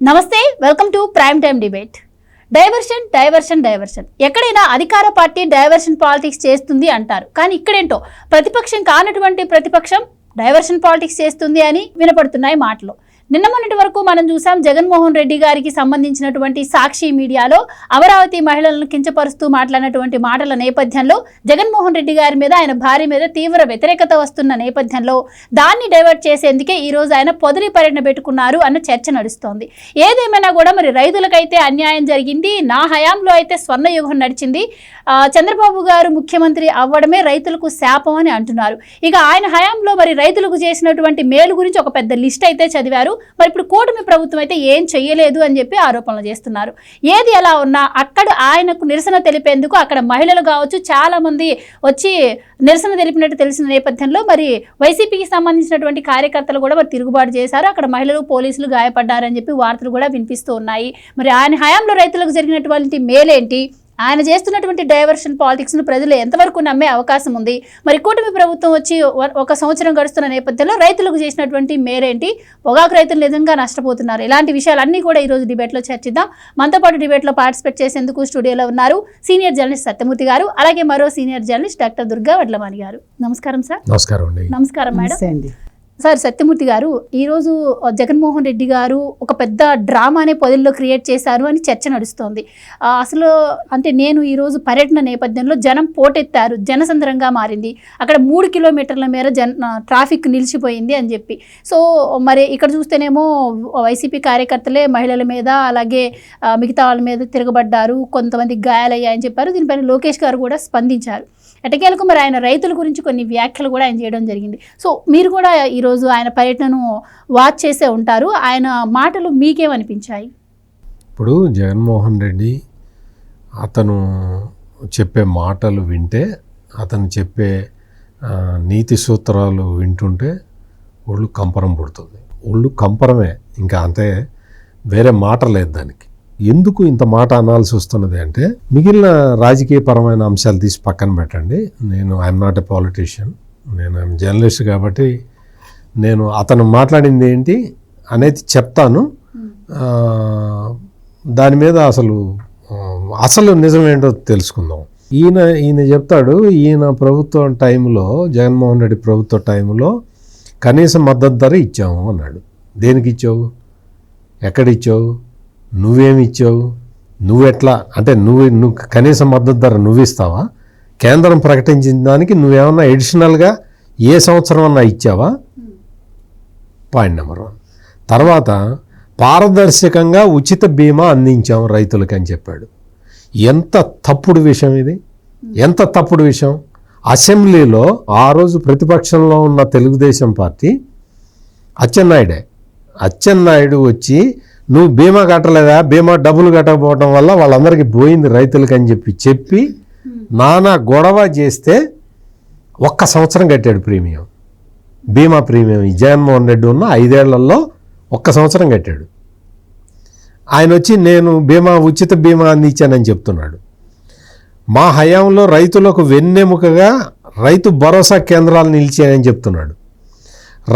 నమస్తే, welcome to prime time debate. Diversion ఎక్కడైనా అధికార పార్టీ డైవర్షన్ పాలిటిక్స్ చేస్తుంది అంటారు. కానీ ఇక్కడేంటో ప్రతిపక్షం కానటువంటి ప్రతిపక్షం డైవర్షన్ పాలిటిక్స్ చేస్తుంది అని వినపడుతున్నాయి మాటలు. నిన్న మొన్నటి వరకు మనం చూసాం, జగన్మోహన్ రెడ్డి గారికి సంబంధించినటువంటి సాక్షి మీడియాలో అమరావతి మహిళలను కించపరుస్తూ మాట్లాడినటువంటి మాటల నేపథ్యంలో జగన్మోహన్ రెడ్డి గారి మీద, ఆయన భార్య మీద తీవ్ర వ్యతిరేకత వస్తున్న నేపథ్యంలో దాన్ని డైవర్ట్ చేసేందుకే ఈరోజు ఆయన పొదిలి పర్యటన పెట్టుకున్నారు అన్న చర్చ నడుస్తోంది. ఏదేమైనా కూడా మరి రైతులకైతే అన్యాయం జరిగింది, నా హయాంలో అయితే స్వర్ణయుగం నడిచింది, చంద్రబాబు గారు ముఖ్యమంత్రి అవ్వడమే రైతులకు శాపం అని అంటున్నారు. ఇక ఆయన హయాంలో మరి రైతులకు చేసినటువంటి మేలు గురించి ఒక పెద్ద లిస్ట్ అయితే చదివారు. మరి ఇప్పుడు కూటమి ప్రభుత్వం అయితే ఏం చెయ్యలేదు అని చెప్పి ఆరోపణలు చేస్తున్నారు. ఏది ఎలా ఉన్నా అక్కడ ఆయనకు నిరసన తెలిపేందుకు అక్కడ మహిళలు కావచ్చు చాలా మంది వచ్చి నిరసన తెలిపినట్టు తెలిసిన నేపథ్యంలో మరి వైసీపీకి సంబంధించినటువంటి కార్యకర్తలు కూడా మరి తిరుగుబాటు చేశారు. అక్కడ మహిళలు, పోలీసులు గాయపడ్డారని చెప్పి వార్తలు కూడా వినిపిస్తూ ఉన్నాయి. మరి ఆయన హయాంలో రైతులకు జరిగినటువంటి మేలేంటి, ఆయన చేస్తున్నటువంటి డైవర్షన్ పాలిటిక్స్ను ప్రజలు ఎంతవరకు నమ్మే అవకాశం ఉంది, మరి కూటమి ప్రభుత్వం వచ్చి ఒక సంవత్సరం గడుస్తున్న నేపథ్యంలో రైతులకు చేసినటువంటి మేరేంటి, పొగాకు రైతులు నిజంగా నష్టపోతున్నారు, ఇలాంటి విషయాలన్నీ కూడా ఈరోజు డిబేట్లో చర్చిద్దాం. మనతో పాటు డిబేట్లో పార్టిసిపేట్ చేసేందుకు స్టూడియోలో ఉన్నారు సీనియర్ జర్నలిస్ట్ సత్యమూర్తి గారు, అలాగే మరో senior journalist doctor Durga Vadlamani గారు. నమస్కారం సార్. నమస్కారం మేడం. సార్, సత్యమూర్తి గారు, ఈరోజు జగన్మోహన్ రెడ్డి గారు ఒక పెద్ద డ్రామానే పొదిల్లో క్రియేట్ చేశారు అని చర్చ నడుస్తోంది. అసలు అంటే నేను ఈరోజు పర్యటన నేపథ్యంలో జనం పోటెత్తారు, జనసంద్రంగా మారింది, అక్కడ 3 కిలోమీటర్ల మేర ట్రాఫిక్ నిలిచిపోయింది అని చెప్పి. సో మరి ఇక్కడ చూస్తేనేమో వైసీపీ కార్యకర్తలే మహిళల మీద అలాగే మిగతా వాళ్ళ మీద తిరగబడ్డారు, కొంతమంది గాయాలయ్యాయని చెప్పారు. దీనిపైన లోకేష్ గారు కూడా స్పందించారు. ఎటకేలకు మరి ఆయన రైతుల గురించి కొన్ని వ్యాఖ్యలు కూడా ఆయన చేయడం జరిగింది. సో మీరు కూడా ఈరోజు ఆయన పర్యటనను వాచ్ చేసే ఉంటారు, ఆయన మాటలు మీకేమనిపించాయి? ఇప్పుడు జగన్మోహన్ రెడ్డి అతను చెప్పే మాటలు వింటే, అతను చెప్పే నీతి సూత్రాలు వింటుంటే ఒళ్ళు కంపరం పుడుతుంది. ఒళ్ళు కంపరమే, ఇంకా అంతే, వేరే మాట లేదు దానికి. ఎందుకు ఇంత మాట అనాల్సి వస్తున్నది అంటే, మిగిలిన రాజకీయపరమైన అంశాలు తీసి పక్కన పెట్టండి. ఐఎమ్ నాట్ ఎ పాలిటీషియన్, నేను జర్నలిస్ట్ కాబట్టి నేను అతను మాట్లాడింది ఏంటి అనేది చెప్తాను. దాని మీద అసలు నిజమేంటో తెలుసుకుందాం. ఈయన చెప్తాడు, ఈయన ప్రభుత్వం టైంలో, జగన్మోహన్ రెడ్డి ప్రభుత్వ టైంలో కనీస మద్దతు ధర ఇచ్చాము అన్నాడు. దేనికి ఇచ్చావు, ఎక్కడిచ్చావు, నువ్వేమి ఇచ్చావు, నువ్వెట్లా అంటే నువ్వు కనీస మద్దతు ధర నువ్వు ఇస్తావా? కేంద్రం ప్రకటించిన దానికి నువ్వేమన్నా ఎడిషనల్గా ఏ సంవత్సరం అన్నా ఇచ్చావా? Point number 1. తర్వాత పారదర్శకంగా ఉచిత బీమా అందించాం రైతులకి అని చెప్పాడు. ఎంత తప్పుడు విషయం ఇది, ఎంత తప్పుడు విషయం. అసెంబ్లీలో ఆ రోజు ప్రతిపక్షంలో ఉన్న తెలుగుదేశం పార్టీ అచ్చెన్నాయుడు వచ్చి, నువ్వు బీమా కట్టలేదా, బీమా డబ్బులు కట్టకపోవడం వల్ల వాళ్ళందరికీ పోయింది రైతులకి అని చెప్పి నానా గొడవ చేస్తే 1 సంవత్సరం కట్టాడు ప్రీమియం, బీమా ప్రీమియం. ఈ జగన్మోహన్ రెడ్డి ఉన్న 5 ఏళ్లలో 1 సంవత్సరం కట్టాడు. ఆయన వచ్చి నేను ఉచిత బీమా అందించానని చెప్తున్నాడు. మా హయాంలో రైతులకు వెన్నెముకగా రైతు భరోసా కేంద్రాలు నిలిచాయని చెప్తున్నాడు.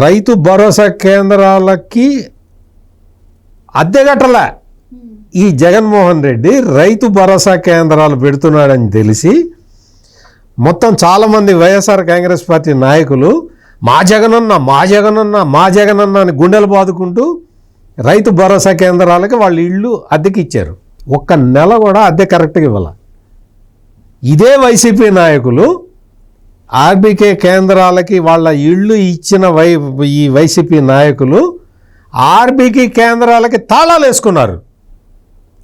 రైతు భరోసా కేంద్రాలకి అద్దె కట్టలే ఈ జగన్మోహన్ రెడ్డి. ని భరోసా కేంద్రాలు పెడుతున్నాడని తెలిసి మొత్తం చాలామంది వైఎస్ఆర్ కాంగ్రెస్ పార్టీ నాయకులు మా జగనన్న అని గుండెలు బాదుకుంటూ రైతు భరోసా కేంద్రాలకి వాళ్ళ ఇళ్ళు అద్దెకి ఇచ్చారు. 1 నెల కూడా అద్దె కరెక్ట్గా ఇవ్వాల. ఇదే వైసీపీ నాయకులు ఆర్బీకే కేంద్రాలకి వాళ్ళ ఇళ్ళు ఇచ్చిన ఈ వైసీపీ నాయకులు ఆర్బీకే కేంద్రాలకి తాళాలు వేసుకున్నారు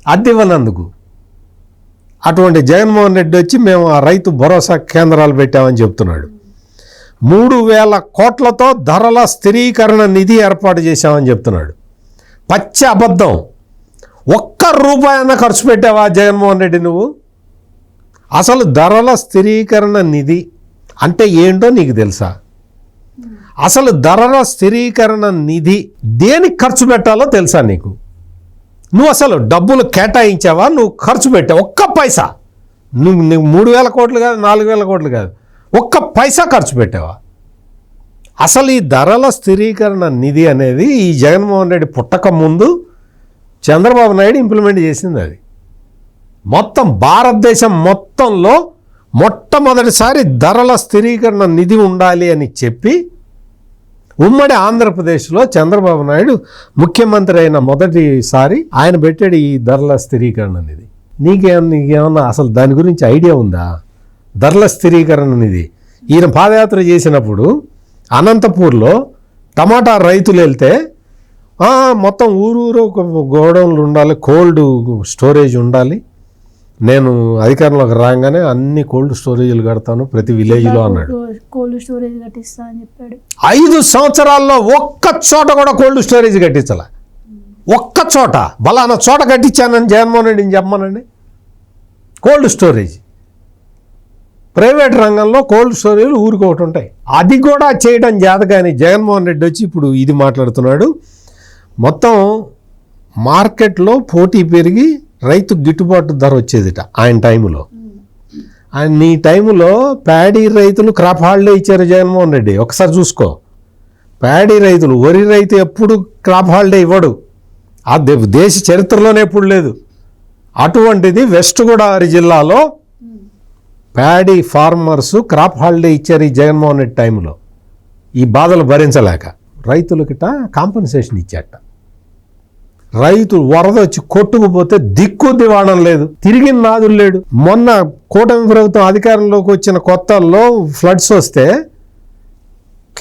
అద్దె ఇవ్వనందుకు. అటువంటి జగన్మోహన్ రెడ్డి వచ్చి మేము ఆ రైతు భరోసా కేంద్రాలు పెట్టామని చెప్తున్నాడు. 3,000 కోట్లతో ధరల స్థిరీకరణ నిధి ఏర్పాటు చేశామని చెప్తున్నాడు. పచ్చి అబద్ధం. 1 రూపాయి అన్న ఖర్చు పెట్టావా జగన్మోహన్ రెడ్డి నువ్వు? అసలు ధరల స్థిరీకరణ నిధి అంటే ఏంటో నీకు తెలుసా? అసలు ధరల స్థిరీకరణ నిధి దేనికి ఖర్చు పెట్టాలో తెలుసా నీకు? నువ్వు అసలు డబ్బులు కేటాయించావా, నువ్వు ఖర్చు పెట్టావు 1 పైసా? నువ్వు 3,000 కోట్లు కాదు, 4,000 కోట్లు కాదు, 1 పైసా ఖర్చు పెట్టావా? అసలు ఈ ధరల స్థిరీకరణ నిధి అనేది ఈ జగన్మోహన్ రెడ్డి పుట్టక ముందు చంద్రబాబు నాయుడు ఇంప్లిమెంట్ చేసింది అది. మొత్తం భారతదేశం మొత్తంలో మొట్టమొదటిసారి ధరల స్థిరీకరణ నిధి ఉండాలి అని చెప్పి ఉమ్మడి ఆంధ్రప్రదేశ్లో చంద్రబాబు నాయుడు ముఖ్యమంత్రి అయిన మొదటిసారి ఆయన పెట్టాడు ఈ ధరల స్థిరీకరణ నిధి. నీకేమన్నా అసలు దాని గురించి ఐడియా ఉందా? ధరల స్థిరీకరణ నిధి ఈయన పాదయాత్ర చేసినప్పుడు అనంతపూర్లో టమాటా రైతులు వెళ్తే మొత్తం ఊరూరు గోడౌన్లు ఉండాలి, కోల్డ్ స్టోరేజ్ ఉండాలి, నేను అధికారంలోకి రాగానే అన్ని కోల్డ్ స్టోరేజ్లు కడతాను ప్రతి విలేజ్లో అన్నాడు. కోల్డ్ స్టోరేజ్ కట్టిస్తా అని చెప్పాడు. 5 సంవత్సరాల్లో ఒక్క చోట కూడా కోల్డ్ స్టోరేజ్ కట్టించాల. ఒక్క చోట బలానా చోట కట్టించానని జగన్మోహన్ రెడ్డిని చెప్పమనండి. కోల్డ్ స్టోరేజ్ ప్రైవేట్ రంగంలో కోల్డ్ స్టోరేజ్ ఊరికి ఒకటి ఉంటాయి. అది కూడా చేయడం చేత కానీ జగన్మోహన్ రెడ్డి వచ్చి ఇప్పుడు ఇది మాట్లాడుతున్నాడు. మొత్తం మార్కెట్లో పోటీ పెరిగి రైతు గిట్టుబాటు ధర వచ్చేదిట ఆయన టైంలో. ఆయన ఈ టైంలో ప్యాడీ రైతులు క్రాప్ హాలిడే ఇచ్చారు జగన్మోహన్ రెడ్డి. ఒకసారి చూసుకో, ప్యాడీ రైతులు, వరి రైతు ఎప్పుడు క్రాప్ హాలిడే ఇవ్వడు, ఆ దేశ చరిత్రలోనే ఎప్పుడు లేదు. అటువంటిది వెస్ట్ గోదావరి జిల్లాలో ప్యాడీ ఫార్మర్స్ క్రాప్ హాలిడే ఇచ్చారు ఈ జగన్మోహన్ రెడ్డి టైంలో. ఈ బాధలు భరించలేక రైతులకిట కాంపన్సేషన్ ఇచ్చాట. రైతు వరద వచ్చి కొట్టుకుపోతే దిక్కు దివాణం లేదు, తిరిగి నాదులు లేడు. మొన్న కూటమి ప్రభుత్వం అధికారంలోకి వచ్చిన కొత్తల్లో ఫ్లడ్స్ వస్తే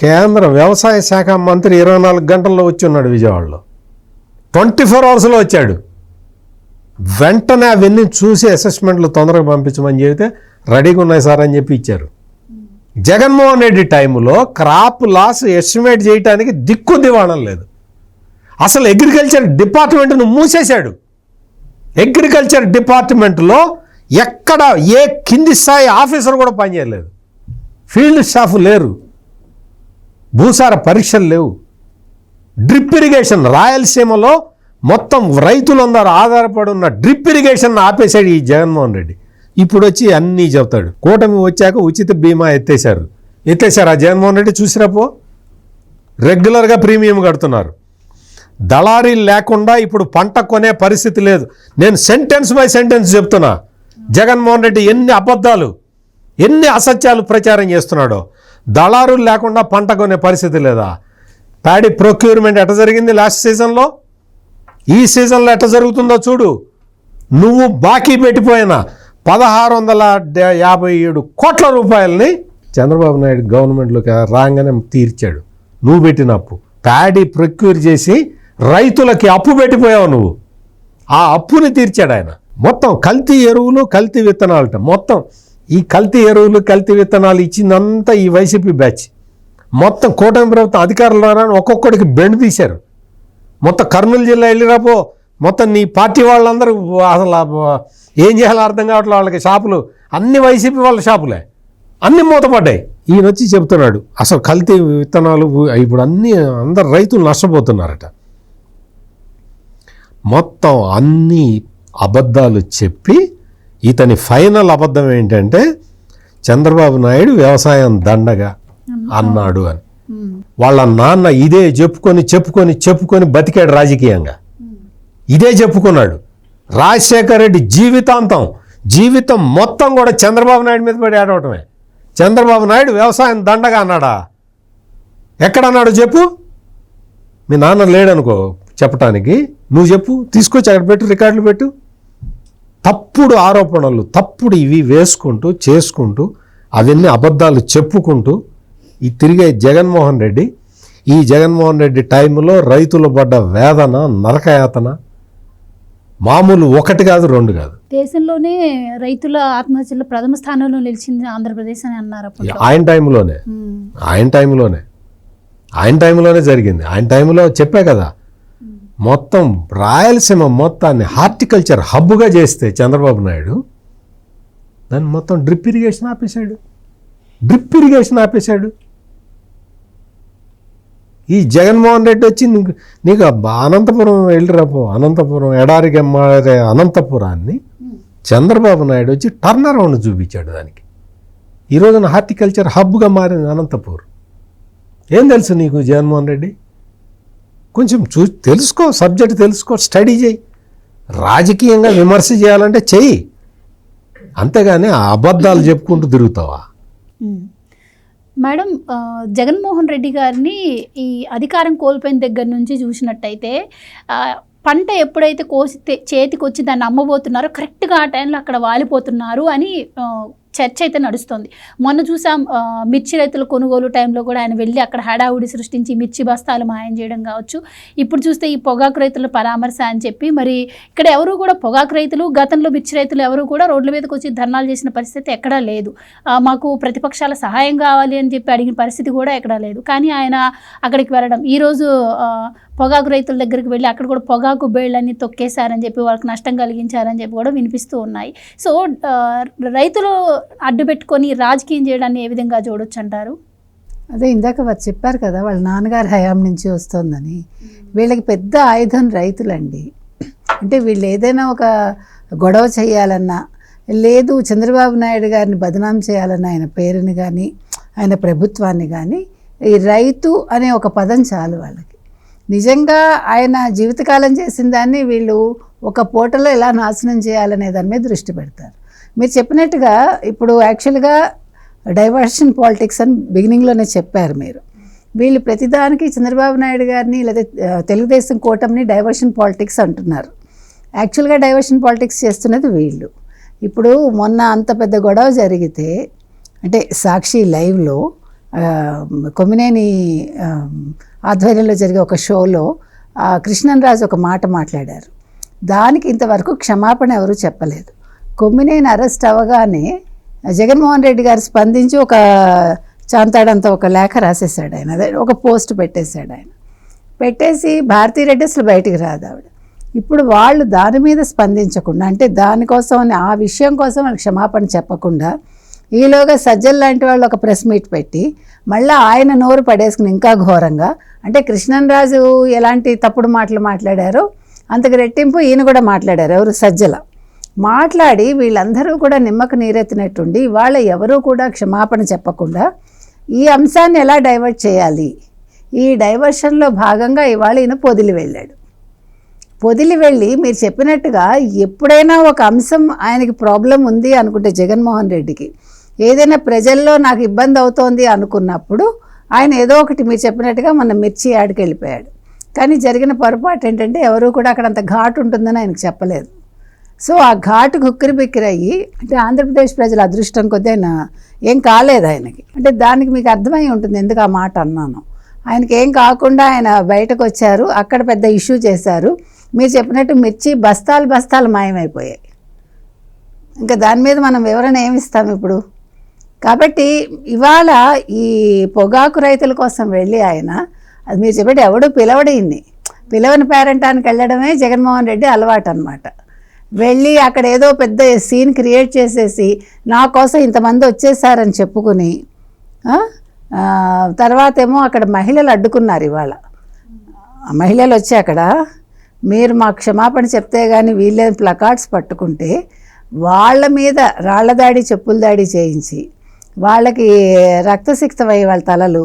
కేంద్ర వ్యవసాయ శాఖ మంత్రి 24 గంటల్లో వచ్చి ఉన్నాడు విజయవాడలో. 24 అవర్స్లో వచ్చాడు. వెంటనే అవన్నీ చూసి అసెస్మెంట్లు తొందరగా పంపించమని చెబితే రెడీగా ఉన్నాయి సార్ అని చెప్పి ఇచ్చారు. జగన్మోహన్ రెడ్డి టైంలో క్రాప్ లాస్ ఎస్టిమేట్ చేయడానికి దిక్కు దివాణం లేదు. అసలు అగ్రికల్చర్ డిపార్ట్మెంట్ను మూసేశాడు. అగ్రికల్చర్ డిపార్ట్మెంట్లో ఎక్కడ ఏ కింది స్థాయి ఆఫీసర్ కూడా పనిచేయలేదు, ఫీల్డ్ స్టాఫ్ లేరు, భూసార పరీక్షలు లేవు, డ్రిప్ ఇరిగేషన్ రాయలసీమలో మొత్తం రైతులందరూ ఆధారపడి ఉన్న డ్రిప్ ఇరిగేషన్ ఆపేశాడు ఈ జగన్మోహన్ రెడ్డి. ఇప్పుడు వచ్చి అన్నీ చెబుతాడు. కూటమి వచ్చాక ఉచిత బీమా ఎత్తేశారు ఆ జగన్మోహన్ రెడ్డి. చూసిరాపో రెగ్యులర్గా ప్రీమియం కడుతున్నారు. దళారీలు లేకుండా ఇప్పుడు పంట కొనే పరిస్థితి లేదు. నేను సెంటెన్స్ బై సెంటెన్స్ చెప్తున్నా. జగన్మోహన్ రెడ్డి ఎన్ని అబద్ధాలు, ఎన్ని అసత్యాలు ప్రచారం చేస్తున్నాడో. దళారులు లేకుండా పంట కొనే పరిస్థితి లేదా? ప్యాడీ ప్రొక్యూర్మెంట్ ఎట్లా జరిగింది లాస్ట్ సీజన్లో, ఈ సీజన్లో ఎట్లా జరుగుతుందో చూడు. నువ్వు బాకీ పెట్టిపోయిన 1657 కోట్ల రూపాయలని చంద్రబాబు నాయుడు గవర్నమెంట్లోకి రాగానే తీర్చాడు. నువ్వు పెట్టిన అప్పు ప్యాడీ ప్రొక్యూర్ చేసి రైతులకి అప్పు పెట్టిపోయావు నువ్వు. ఆ అప్పుని తీర్చాడు ఆయన. మొత్తం కల్తీ ఎరువులు, కల్తీ విత్తనాలట. మొత్తం ఈ కల్తీ ఎరువులు, కల్తీ విత్తనాలు ఇచ్చిందంతా ఈ వైసీపీ బ్యాచ్. మొత్తం కూటమి ప్రభుత్వం అధికారులు రాని ఒక్కొక్కడికి బెండ్ తీశారు. మొత్తం కర్నూలు జిల్లా వెళ్ళిరాపో, మొత్తం నీ పార్టీ వాళ్ళందరూ అసలు ఏం చేయాలో అర్థం కావట్లేదు. వాళ్ళకి షాపులు అన్ని వైసీపీ వాళ్ళ షాపులే, అన్నీ మూతపడ్డాయి. ఈయన వచ్చి చెబుతున్నాడు అసలు కల్తీ విత్తనాలు ఇప్పుడు అందరు రైతులు నష్టపోతున్నారట. మొత్తం అన్ని అబద్ధాలు చెప్పి ఇతని ఫైనల్ అబద్ధం ఏంటంటే చంద్రబాబు నాయుడు వ్యవసాయం దండగా అన్నాడు అని. వాళ్ళ నాన్న ఇదే చెప్పుకొని బతికాడు రాజకీయంగా. ఇదే చెప్పుకున్నాడు. రాజశేఖర్ రెడ్డి జీవితం మొత్తం కూడా చంద్రబాబు నాయుడు మీద పడి ఆడవటమే. చంద్రబాబు నాయుడు వ్యవసాయం దండగా అన్నాడా? ఎక్కడన్నాడు చెప్పు. మీ నాన్న లేడనుకో చెప్పటానికి, నువ్వు చెప్పు, తీసుకొచ్చి అక్కడ పెట్టు, రికార్డులు పెట్టు. తప్పుడు ఆరోపణలు, తప్పుడు ఇవి వేసుకుంటూ చేసుకుంటూ అవన్నీ అబద్ధాలు చెప్పుకుంటూ ఈ తిరిగే జగన్మోహన్ రెడ్డి టైంలో రైతులు పడ్డ వేదన, నరకయాతన మామూలు ఒకటి కాదు, రెండు కాదు. దేశంలోనే రైతుల ఆత్మహత్యలో ప్రథమ స్థానంలో నిలిచింది ఆంధ్రప్రదేశ్ అని అన్నారు. ఆయన టైంలోనే జరిగింది. ఆయన టైంలో చెప్పే కదా, మొత్తం రాయలసీమ మొత్తాన్ని హార్టికల్చర్ హబ్గా చేస్తే చంద్రబాబు నాయుడు దాన్ని మొత్తం డ్రిప్ ఇరిగేషన్ ఆపేశాడు. ఈ జగన్మోహన్ రెడ్డి వచ్చి నీకు అనంతపురం వెళ్ళిరాపో, అనంతపురం ఎడారికి మారే అనంతపురాన్ని చంద్రబాబు నాయుడు వచ్చి టర్న్ అరౌండ్ చూపించాడు. దానికి ఈ రోజున హార్టికల్చర్ హబ్గా మారింది అనంతపూర్. ఏం తెలుసు నీకు జగన్మోహన్ రెడ్డి? కొంచెం తెలుసుకో, సబ్జెక్ట్ తెలుసుకో, స్టడీ చేయి. రాజకీయంగా విమర్శ చేయాలంటే చెయ్యి, అంతేగాని ఆ అబద్ధాలు చెప్పుకుంటూ తిరుగుతావా? మేడం, జగన్మోహన్ రెడ్డి గారిని ఈ అధికారం కోల్పోయిన దగ్గర నుంచి చూసినట్టయితే పంట ఎప్పుడైతే కోసి చేతికి వచ్చి దాన్ని అమ్మబోతున్నారో కరెక్ట్గా ఆ టైంలో అక్కడ వాలిపోతున్నారు అని చర్చ అయితే నడుస్తుంది. మొన్న చూసాం మిర్చి రైతుల కొనుగోలు టైంలో కూడా ఆయన వెళ్ళి అక్కడ హడావుడి సృష్టించి మిర్చి బస్తాలు మాయం చేయడం కావచ్చు. ఇప్పుడు చూస్తే ఈ పొగాకు రైతుల పరామర్శ అని చెప్పి మరి ఇక్కడ ఎవరు కూడా పొగాకు రైతులు, గతంలో మిర్చి రైతులు ఎవరు కూడా రోడ్ల మీదకి వచ్చి ధర్నాలు చేసిన పరిస్థితి ఎక్కడా లేదు. మాకు ప్రతిపక్షాల సహాయం కావాలి అని చెప్పి అడిగిన పరిస్థితి కూడా ఎక్కడా లేదు. కానీ ఆయన అక్కడికి వెళ్ళడం, ఈరోజు పొగాకు రైతుల దగ్గరికి వెళ్ళి అక్కడ కూడా పొగాకు బేళ్ళని తొక్కేశారని చెప్పి వాళ్ళకి నష్టం కలిగించారని చెప్పి కూడా వినిపిస్తూ ఉన్నాయి. సో రైతులు అడ్డు పెట్టుకొని రాజకీయం చేయడాన్ని ఏ విధంగా చూడొచ్చు అంటారు? అదే ఇందాక వారు చెప్పారు కదా, వాళ్ళ నాన్నగారి హయాం నుంచి వస్తుందని. వీళ్ళకి పెద్ద ఆయుధం రైతులండి. అంటే వీళ్ళు ఏదైనా ఒక గొడవ చేయాలన్నా, లేదు చంద్రబాబు నాయుడు గారిని బదనాం చేయాలన్నా, ఆయన పేరుని కానీ ఆయన ప్రభుత్వాన్ని కానీ, ఈ రైతు అనే ఒక పదం చాలు వాళ్ళకి. నిజంగా ఆయన జీవితకాలం చేసిన దాన్ని వీళ్ళు ఒక పూటలో ఎలా నాశనం చేయాలనే దాని మీద దృష్టి పెడతారు. మీరు చెప్పినట్టుగా ఇప్పుడు యాక్చువల్గా డైవర్షన్ పాలిటిక్స్ అని బిగినింగ్లోనే చెప్పారు మీరు. వీళ్ళు ప్రతిదానికి చంద్రబాబు నాయుడు గారిని లేదా తెలుగుదేశం కూటమిని డైవర్షన్ పాలిటిక్స్ అంటున్నారు. యాక్చువల్గా డైవర్షన్ పాలిటిక్స్ చేస్తున్నది వీళ్ళు. ఇప్పుడు మొన్న అంత పెద్ద గొడవ జరిగితే, అంటే సాక్షి లైవ్లో కొమ్మినేని ఆధ్వర్యంలో జరిగే ఒక షోలో కృష్ణన్రాజు ఒక మాట మాట్లాడారు. దానికి ఇంతవరకు క్షమాపణ ఎవరు చెప్పలేదు. కొమ్మినేని అరెస్ట్ అవ్వగానే జగన్మోహన్ రెడ్డి గారు స్పందించి ఒక చాంతాడంతా ఒక లేఖ రాసేసాడు ఆయన, అదే ఒక పోస్ట్ పెట్టేశాడు ఆయన. పెట్టేసి భారతీరెడ్డి అసలు బయటికి రాదు ఆవిడ. ఇప్పుడు వాళ్ళు దాని మీద స్పందించకుండా, అంటే దానికోసం ఆ విషయం కోసం వాళ్ళకి క్షమాపణ చెప్పకుండా, ఈలోగా సజ్జల్ లాంటి వాళ్ళు ఒక ప్రెస్ మీట్ పెట్టి మళ్ళీ ఆయన నోరు పడేసుకుని ఇంకా ఘోరంగా, అంటే కృష్ణన్రాజు ఎలాంటి తప్పుడు మాటలు మాట్లాడారో అంతకు రెట్టింపు ఈయన కూడా మాట్లాడారు. ఎవరు? సజ్జల మాట్లాడి వీళ్ళందరూ కూడా నిమ్మకు నీరెత్తినట్టుండి ఇవాళ ఎవరూ కూడా క్షమాపణ చెప్పకుండా ఈ అంశాన్ని ఎలా డైవర్ట్ చేయాలి, ఈ డైవర్షన్లో భాగంగా ఇవాళ ఈయన పొదిలి వెళ్ళాడు. పొదిలి వెళ్ళి మీరు చెప్పినట్టుగా ఎప్పుడైనా ఒక అంశం ఆయనకి ప్రాబ్లం ఉంది అనుకుంటే, జగన్మోహన్ రెడ్డికి ఏదైనా ప్రజల్లో నాకు ఇబ్బంది అవుతోంది అనుకున్నప్పుడు ఆయన ఏదో ఒకటి మీరు చెప్పినట్టుగా మన మిర్చి యాడ్కి వెళ్ళిపోయాడు. కానీ జరిగిన పొరపాటు ఏంటంటే ఎవరు కూడా అక్కడ అంత ఘాటు ఉంటుందని ఆయనకు చెప్పలేదు. సో ఆ ఘాటుకు ఉక్కిరి బిక్కిరయ్యి, అంటే ఆంధ్రప్రదేశ్ ప్రజల అదృష్టం కొద్దీ ఆయన ఏం కాలేదు ఆయనకి. అంటే దానికి మీకు అర్థమై ఉంటుంది ఎందుకు ఆ మాట అన్నాను. ఆయనకి ఏం కాకుండా ఆయన బయటకు వచ్చారు, అక్కడ పెద్ద ఇష్యూ చేశారు. మీరు చెప్పినట్టు మిర్చి బస్తాలు మాయమైపోయాయి. ఇంకా దాని మీద మనం వివరణ ఏమిస్తాం ఇప్పుడు? కాబట్టి ఇవాళ ఈ పొగాకు రైతుల కోసం వెళ్ళి ఆయన, అది మీరు చెప్పేది ఎవడు పిలవడింది, పిలవని పేరంటానికి వెళ్ళడమే జగన్మోహన్ రెడ్డి అలవాటు అనమాట. వెళ్ళి అక్కడ ఏదో పెద్ద సీన్ క్రియేట్ చేసేసి నా కోసం ఇంతమంది వచ్చేసారని చెప్పుకుని, తర్వాత ఏమో అక్కడ మహిళలు అడ్డుకున్నారు. ఇవాళ మహిళలు వచ్చి అక్కడ మీరు మా క్షమాపణ చెప్తే కానీ వీళ్ళే ప్లకార్డ్స్ పట్టుకుంటే వాళ్ళ మీద రాళ్ల దాడి, చెప్పుల దాడి చేయించి వాళ్ళకి రక్తసిక్తమయ్యి వాళ్ళ తలలు,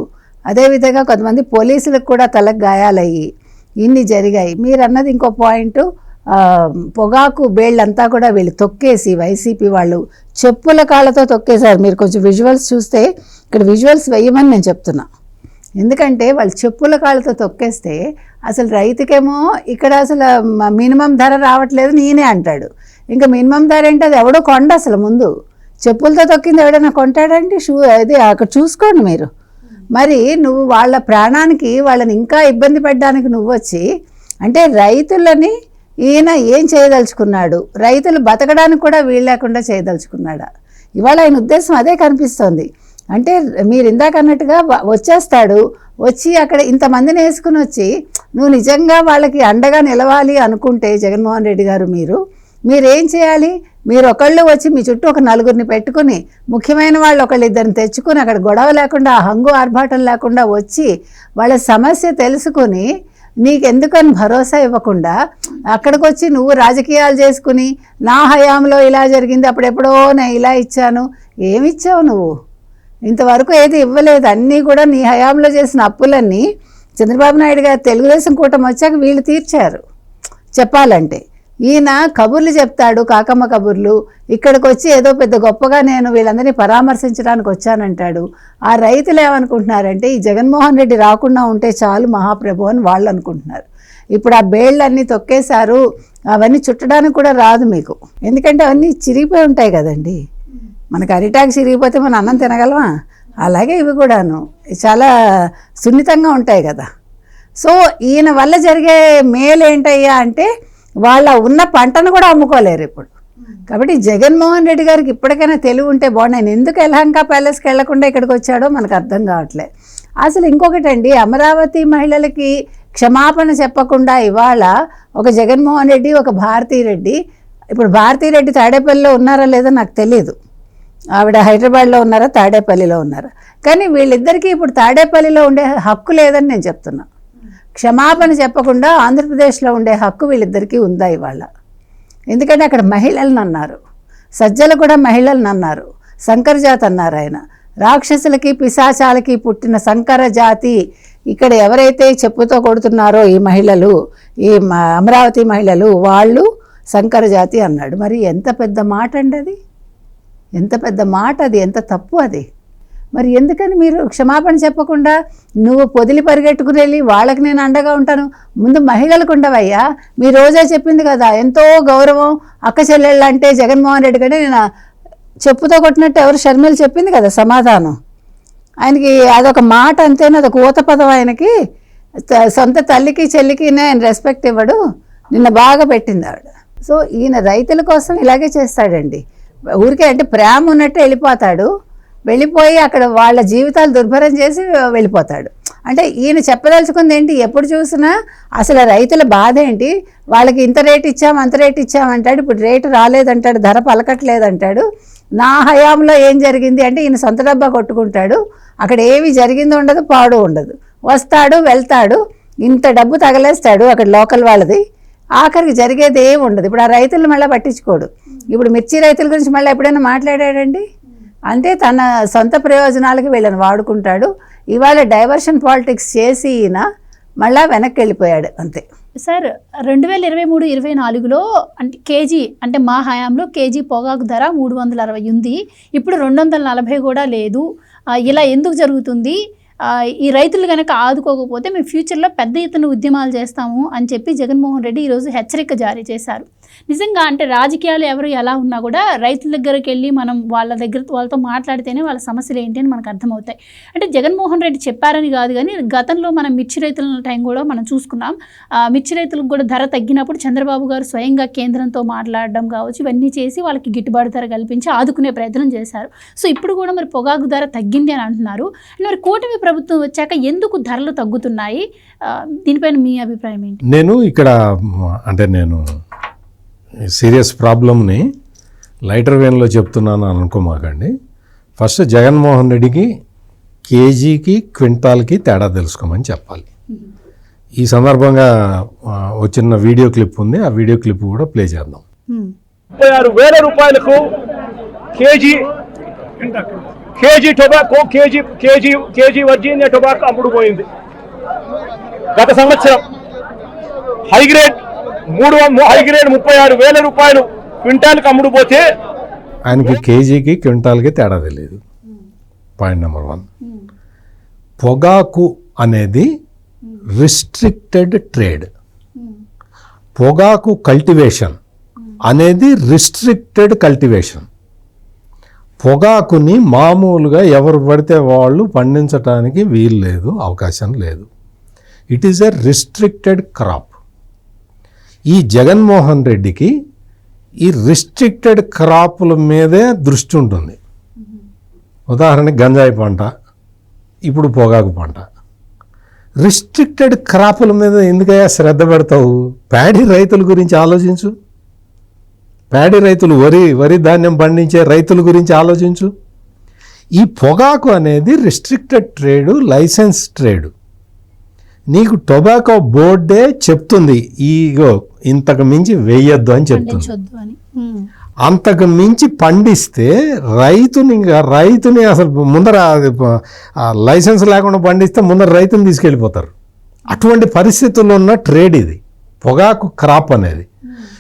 అదేవిధంగా కొంతమంది పోలీసులకు కూడా తలకు గాయాలయ్యి ఇన్ని జరిగాయి. మీరు అన్నది ఇంకో పాయింట్, పొగాకు బేళ్ళంతా కూడా వీళ్ళు తొక్కేసి వైసీపీ వాళ్ళు చెప్పుల కాళ్ళతో తొక్కేశారు. మీరు కొంచెం విజువల్స్ చూస్తే, ఇక్కడ విజువల్స్ వేయమని నేను చెప్తున్నా, ఎందుకంటే వాళ్ళు చెప్పుల కాళ్ళతో తొక్కేస్తే అసలు రైతుకేమో ఇక్కడ అసలు మినిమం ధర రావట్లేదు నేనే అంటాడు. ఇంకా మినిమం ధర ఏంటి, అది ఎవడో కొండ అసలు ముందు చెప్పులతో తొక్కింది ఎవడైనా కొంటాడండి? అది అక్కడ చూసుకోండి మీరు. మరి నువ్వు వాళ్ళ ప్రాణానికి వాళ్ళని ఇంకా ఇబ్బంది పెట్టడానికి నువ్వు వచ్చి, అంటే రైతులని ఈయన ఏం చేయదలుచుకున్నాడు, రైతులు బతకడానికి కూడా వీలు లేకుండా చేయదలుచుకున్నాడా? ఇవాళ ఆయన ఉద్దేశం అదే కనిపిస్తోంది. అంటే మీరు ఇందాక అన్నట్టుగా వచ్చేస్తాడు, వచ్చి అక్కడ ఇంతమందిని వేసుకుని వచ్చి నువ్వు నిజంగా వాళ్ళకి అండగా నిలవాలి అనుకుంటే జగన్మోహన్ రెడ్డి గారు మీరేం చేయాలి? మీరు ఒకళ్ళు వచ్చి మీ చుట్టూ ఒక నలుగురిని పెట్టుకుని, ముఖ్యమైన వాళ్ళు ఒకళ్ళు ఇద్దరిని తెచ్చుకుని అక్కడ గొడవ లేకుండా, హంగు ఆర్భాటం లేకుండా వచ్చి వాళ్ళ సమస్య తెలుసుకొని నీకెందుకని భరోసా ఇవ్వకుండా అక్కడికి వచ్చి నువ్వు రాజకీయాలు చేసుకుని నా హయాంలో ఇలా జరిగింది, అప్పుడెప్పుడో నేను ఇలా ఇచ్చాను, ఏమిచ్చావు నువ్వు? ఇంతవరకు ఏది ఇవ్వలేదు. అన్నీ కూడా నీ హయాంలో చేసిన అప్పులన్నీ చంద్రబాబు నాయుడు గారు తెలుగుదేశం కూటమి వచ్చాక వీళ్ళు తీర్చారు చెప్పాలంటే. ఈయన కబుర్లు చెప్తాడు, కాకమ్మ కబుర్లు. ఇక్కడికి వచ్చి ఏదో పెద్ద గొప్పగా నేను వీళ్ళందరినీ పరామర్శించడానికి వచ్చానంటాడు. ఆ రైతులు ఏమనుకుంటున్నారంటే ఈ జగన్మోహన్ రెడ్డి రాకుండా ఉంటే చాలు మహాప్రభు అని వాళ్ళు అనుకుంటున్నారు. ఇప్పుడు ఆ బేళ్ళన్నీ తొక్కేశారు, అవన్నీ చుట్టడానికి కూడా రాదు మీకు, ఎందుకంటే అవన్నీ చిరిగిపోయి ఉంటాయి కదండి. మనకు అరిటాకు చిరిగిపోతే మనం అన్నం తినగలమా? అలాగే ఇవి కూడాను చాలా సున్నితంగా ఉంటాయి కదా. సో ఈయన వల్ల జరిగే మేలు ఏంటయ్యా అంటే వాళ్ళ ఉన్న పంటను కూడా అమ్ముకోలేరు ఇప్పుడు. కాబట్టి జగన్మోహన్ రెడ్డి గారికి ఇప్పటికైనా తెలివి ఉంటే బాగుండు. ఆయన ఎందుకు యలహంక ప్యాలెస్కి వెళ్లకుండా ఇక్కడికి వచ్చాడో మనకు అర్థం కావట్లే. అసలు ఇంకొకటండి, అమరావతి మహిళలకి క్షమాపణ చెప్పకుండా ఇవాళ ఒక జగన్మోహన్ రెడ్డి, ఒక భారతీరెడ్డి, ఇప్పుడు భారతీరెడ్డి తాడేపల్లిలో ఉన్నారా లేదో నాకు తెలియదు, ఆవిడ హైదరాబాద్లో ఉన్నారా తాడేపల్లిలో ఉన్నారా, కానీ వీళ్ళిద్దరికీ ఇప్పుడు తాడేపల్లిలో ఉండే హక్కు లేదని నేను చెప్తున్నా. క్షమాపణ చెప్పకుండా ఆంధ్రప్రదేశ్లో ఉండే హక్కు వీళ్ళిద్దరికీ ఉందా ఇవాళ? ఎందుకంటే అక్కడ మహిళలను అన్నారు, సజ్జలు కూడా మహిళలను అన్నారు, సంకర జాతి అన్నారు ఆయన. రాక్షసులకి పిశాచాలకి పుట్టిన సంకర జాతి ఇక్కడ ఎవరైతే చెప్పుతో కొడుతున్నారో ఈ మహిళలు, ఈ అమరావతి మహిళలు, వాళ్ళు సంకర జాతి అన్నాడు. మరి ఎంత పెద్ద మాట అండి అది, ఎంత పెద్ద మాట అది, ఎంత తప్పు అది. మరి ఎందుకని మీరు క్షమాపణ చెప్పకుండా నువ్వు పొదిలి పరిగెట్టుకుని వెళ్ళి వాళ్ళకి నేను అండగా ఉంటాను, ముందు మహిళలకు ఉండవయ్యా. మీ రోజా చెప్పింది కదా ఎంతో గౌరవం అక్క చెల్లెళ్ళు అంటే జగన్మోహన్ రెడ్డి కంటే, నేను చెప్పుతో కొట్టినట్టు ఎవరు షర్మిల చెప్పింది కదా సమాధానం. ఆయనకి అదొక మాట అంతేనా, అదొక ఊత పదం. ఆయనకి సొంత తల్లికి చెల్లికి ఆయన రెస్పెక్ట్ ఇవ్వడు, నిన్న బాగా పెట్టింది ఆవిడ. సో ఈయన రైతుల కోసం ఇలాగే చేస్తాడండి. ఊరికే అంటే ప్రేమ ఉన్నట్టు వెళ్ళిపోతాడు, వెళ్ళిపోయి అక్కడ వాళ్ళ జీవితాలు దుర్భరం చేసి వెళ్ళిపోతాడు. అంటే ఈయన చెప్పదలుచుకుంది ఏంటి, ఎప్పుడు చూసినా అసలు రైతుల బాధ ఏంటి, వాళ్ళకి ఇంత రేటు ఇచ్చాం అంత రేటు ఇచ్చామంటాడు, ఇప్పుడు రేటు రాలేదంటాడు, ధర పలకట్లేదంటాడు. నా హయాంలో ఏం జరిగింది అంటే ఈయన సొంత డబ్బా కొట్టుకుంటాడు, అక్కడ ఏమి జరిగింది ఉండదు, పాడు ఉండదు, వస్తాడు వెళ్తాడు, ఇంత డబ్బు తగలేస్తాడు అక్కడ లోకల్ వాళ్ళది, ఆఖరికి జరిగేది ఏమి ఉండదు. ఇప్పుడు ఆ రైతులు మళ్ళీ పట్టించుకోడు. ఇప్పుడు మిర్చి రైతుల గురించి మళ్ళీ ఎప్పుడైనా మాట్లాడాడండి అంటే తన సొంత ప్రయోజనాలకి వీళ్ళని వాడుకుంటాడు. ఇవాళ డైవర్షన్ పాలిటిక్స్ చేసి ఈయన మళ్ళా వెనక్కి వెళ్ళిపోయాడు అంతే. సార్ 2023-24లో అంటే కేజీ అంటే మా హయాంలో కేజీ పొగాకు ధర 360 ఉంది, ఇప్పుడు 240 కూడా లేదు. ఇలా ఎందుకు జరుగుతుంది? ఈ రైతులు కనుక ఆదుకోకపోతే మేము ఫ్యూచర్లో పెద్ద ఎత్తున ఉద్యమాలు చేస్తాము అని చెప్పి జగన్మోహన్ రెడ్డి ఈరోజు హెచ్చరిక జారీ చేశారు. నిజంగా అంటే రాజకీయాలు ఎవరు ఎలా ఉన్నా కూడా రైతుల దగ్గరికి వెళ్ళి మనం వాళ్ళతో మాట్లాడితేనే వాళ్ళ సమస్యలు ఏంటి అని మనకు అర్థమవుతాయి. అంటే జగన్మోహన్ రెడ్డి చెప్పారని కాదు, కానీ గతంలో మనం మిర్చి రైతుల టైం కూడా మనం చూసుకున్నాం. మిర్చి రైతులకు కూడా ధర తగ్గినప్పుడు చంద్రబాబు గారు స్వయంగా కేంద్రంతో మాట్లాడడం కావచ్చు, ఇవన్నీ చేసి వాళ్ళకి గిట్టుబాటు ధర కల్పించి ఆదుకునే ప్రయత్నం చేశారు. సో ఇప్పుడు కూడా మరి పొగాకు ధర తగ్గింది అని అంటున్నారు. మరి కూటమి ప్రభుత్వం వచ్చాక ఎందుకు ధరలు తగ్గుతున్నాయి? దీనిపైన మీ అభిప్రాయం ఏంటి? నేను ఇక్కడ అంటే నేను సీరియస్ ప్రాబ్లమ్ని లైటర్ వేన్లో చెప్తున్నాను అనుకోమాకండి. ఫస్ట్ జగన్మోహన్ రెడ్డికి కేజీకి క్వింటాల్కి తేడా తెలుసుకోమని చెప్పాలి. ఈ సందర్భంగా వచ్చిన వీడియో క్లిప్ ఉంది, ఆ వీడియో క్లిప్ కూడా ప్లే చేద్దాం. 36,000 రూపాయలకు KG tobacco KG Virginia tobacco అమ్ముడుపోయింది. గత సంవత్సరం హైగ్రేడ్ 36,000 రూపాయలు క్వింటాల్కి అమ్ముడుపోతే ఆయనకి కేజీకి క్వింటాల్కి తేడా తెలియదు. Point number 1. పొగాకు అనేది రిస్ట్రిక్టెడ్ ట్రేడ్, పొగాకు కల్టివేషన్ అనేది రిస్ట్రిక్టెడ్ కల్టివేషన్. పొగాకుని మామూలుగా ఎవరు పడితే వాళ్ళు పండించడానికి వీలు లేదు, అవకాశం లేదు. It is a restricted crop. ఈ జగన్మోహన్ రెడ్డికి ఈ రిస్ట్రిక్టెడ్ క్రాపుల మీదే దృష్టి ఉంటుంది. ఉదాహరణకి గంజాయి పంట, ఇప్పుడు పొగాకు పంట. రిస్ట్రిక్టెడ్ క్రాపుల మీద ఎందుకయ్యా శ్రద్ధ పెడతావు? ప్యాడీ రైతుల గురించి ఆలోచించు. ప్యాడీ రైతులు వరి ధాన్యం పండించే రైతుల గురించి ఆలోచించు. ఈ పొగాకు అనేది రిస్ట్రిక్టెడ్ ట్రేడు, లైసెన్స్ ట్రేడు. నీకు టొబాకో బోర్డే చెప్తుంది ఈగో ఇంతకు మించి వేయొద్దు అని చెప్తుంది. అంతకు మించి పండిస్తే రైతుని అసలు ముందర లైసెన్స్ లేకుండా పండిస్తే ముందర రైతుని తీసుకెళ్ళిపోతారు. అటువంటి పరిస్థితుల్లో ఉన్న ట్రేడ్ ఇది పొగాకు క్రాప్ అనేది.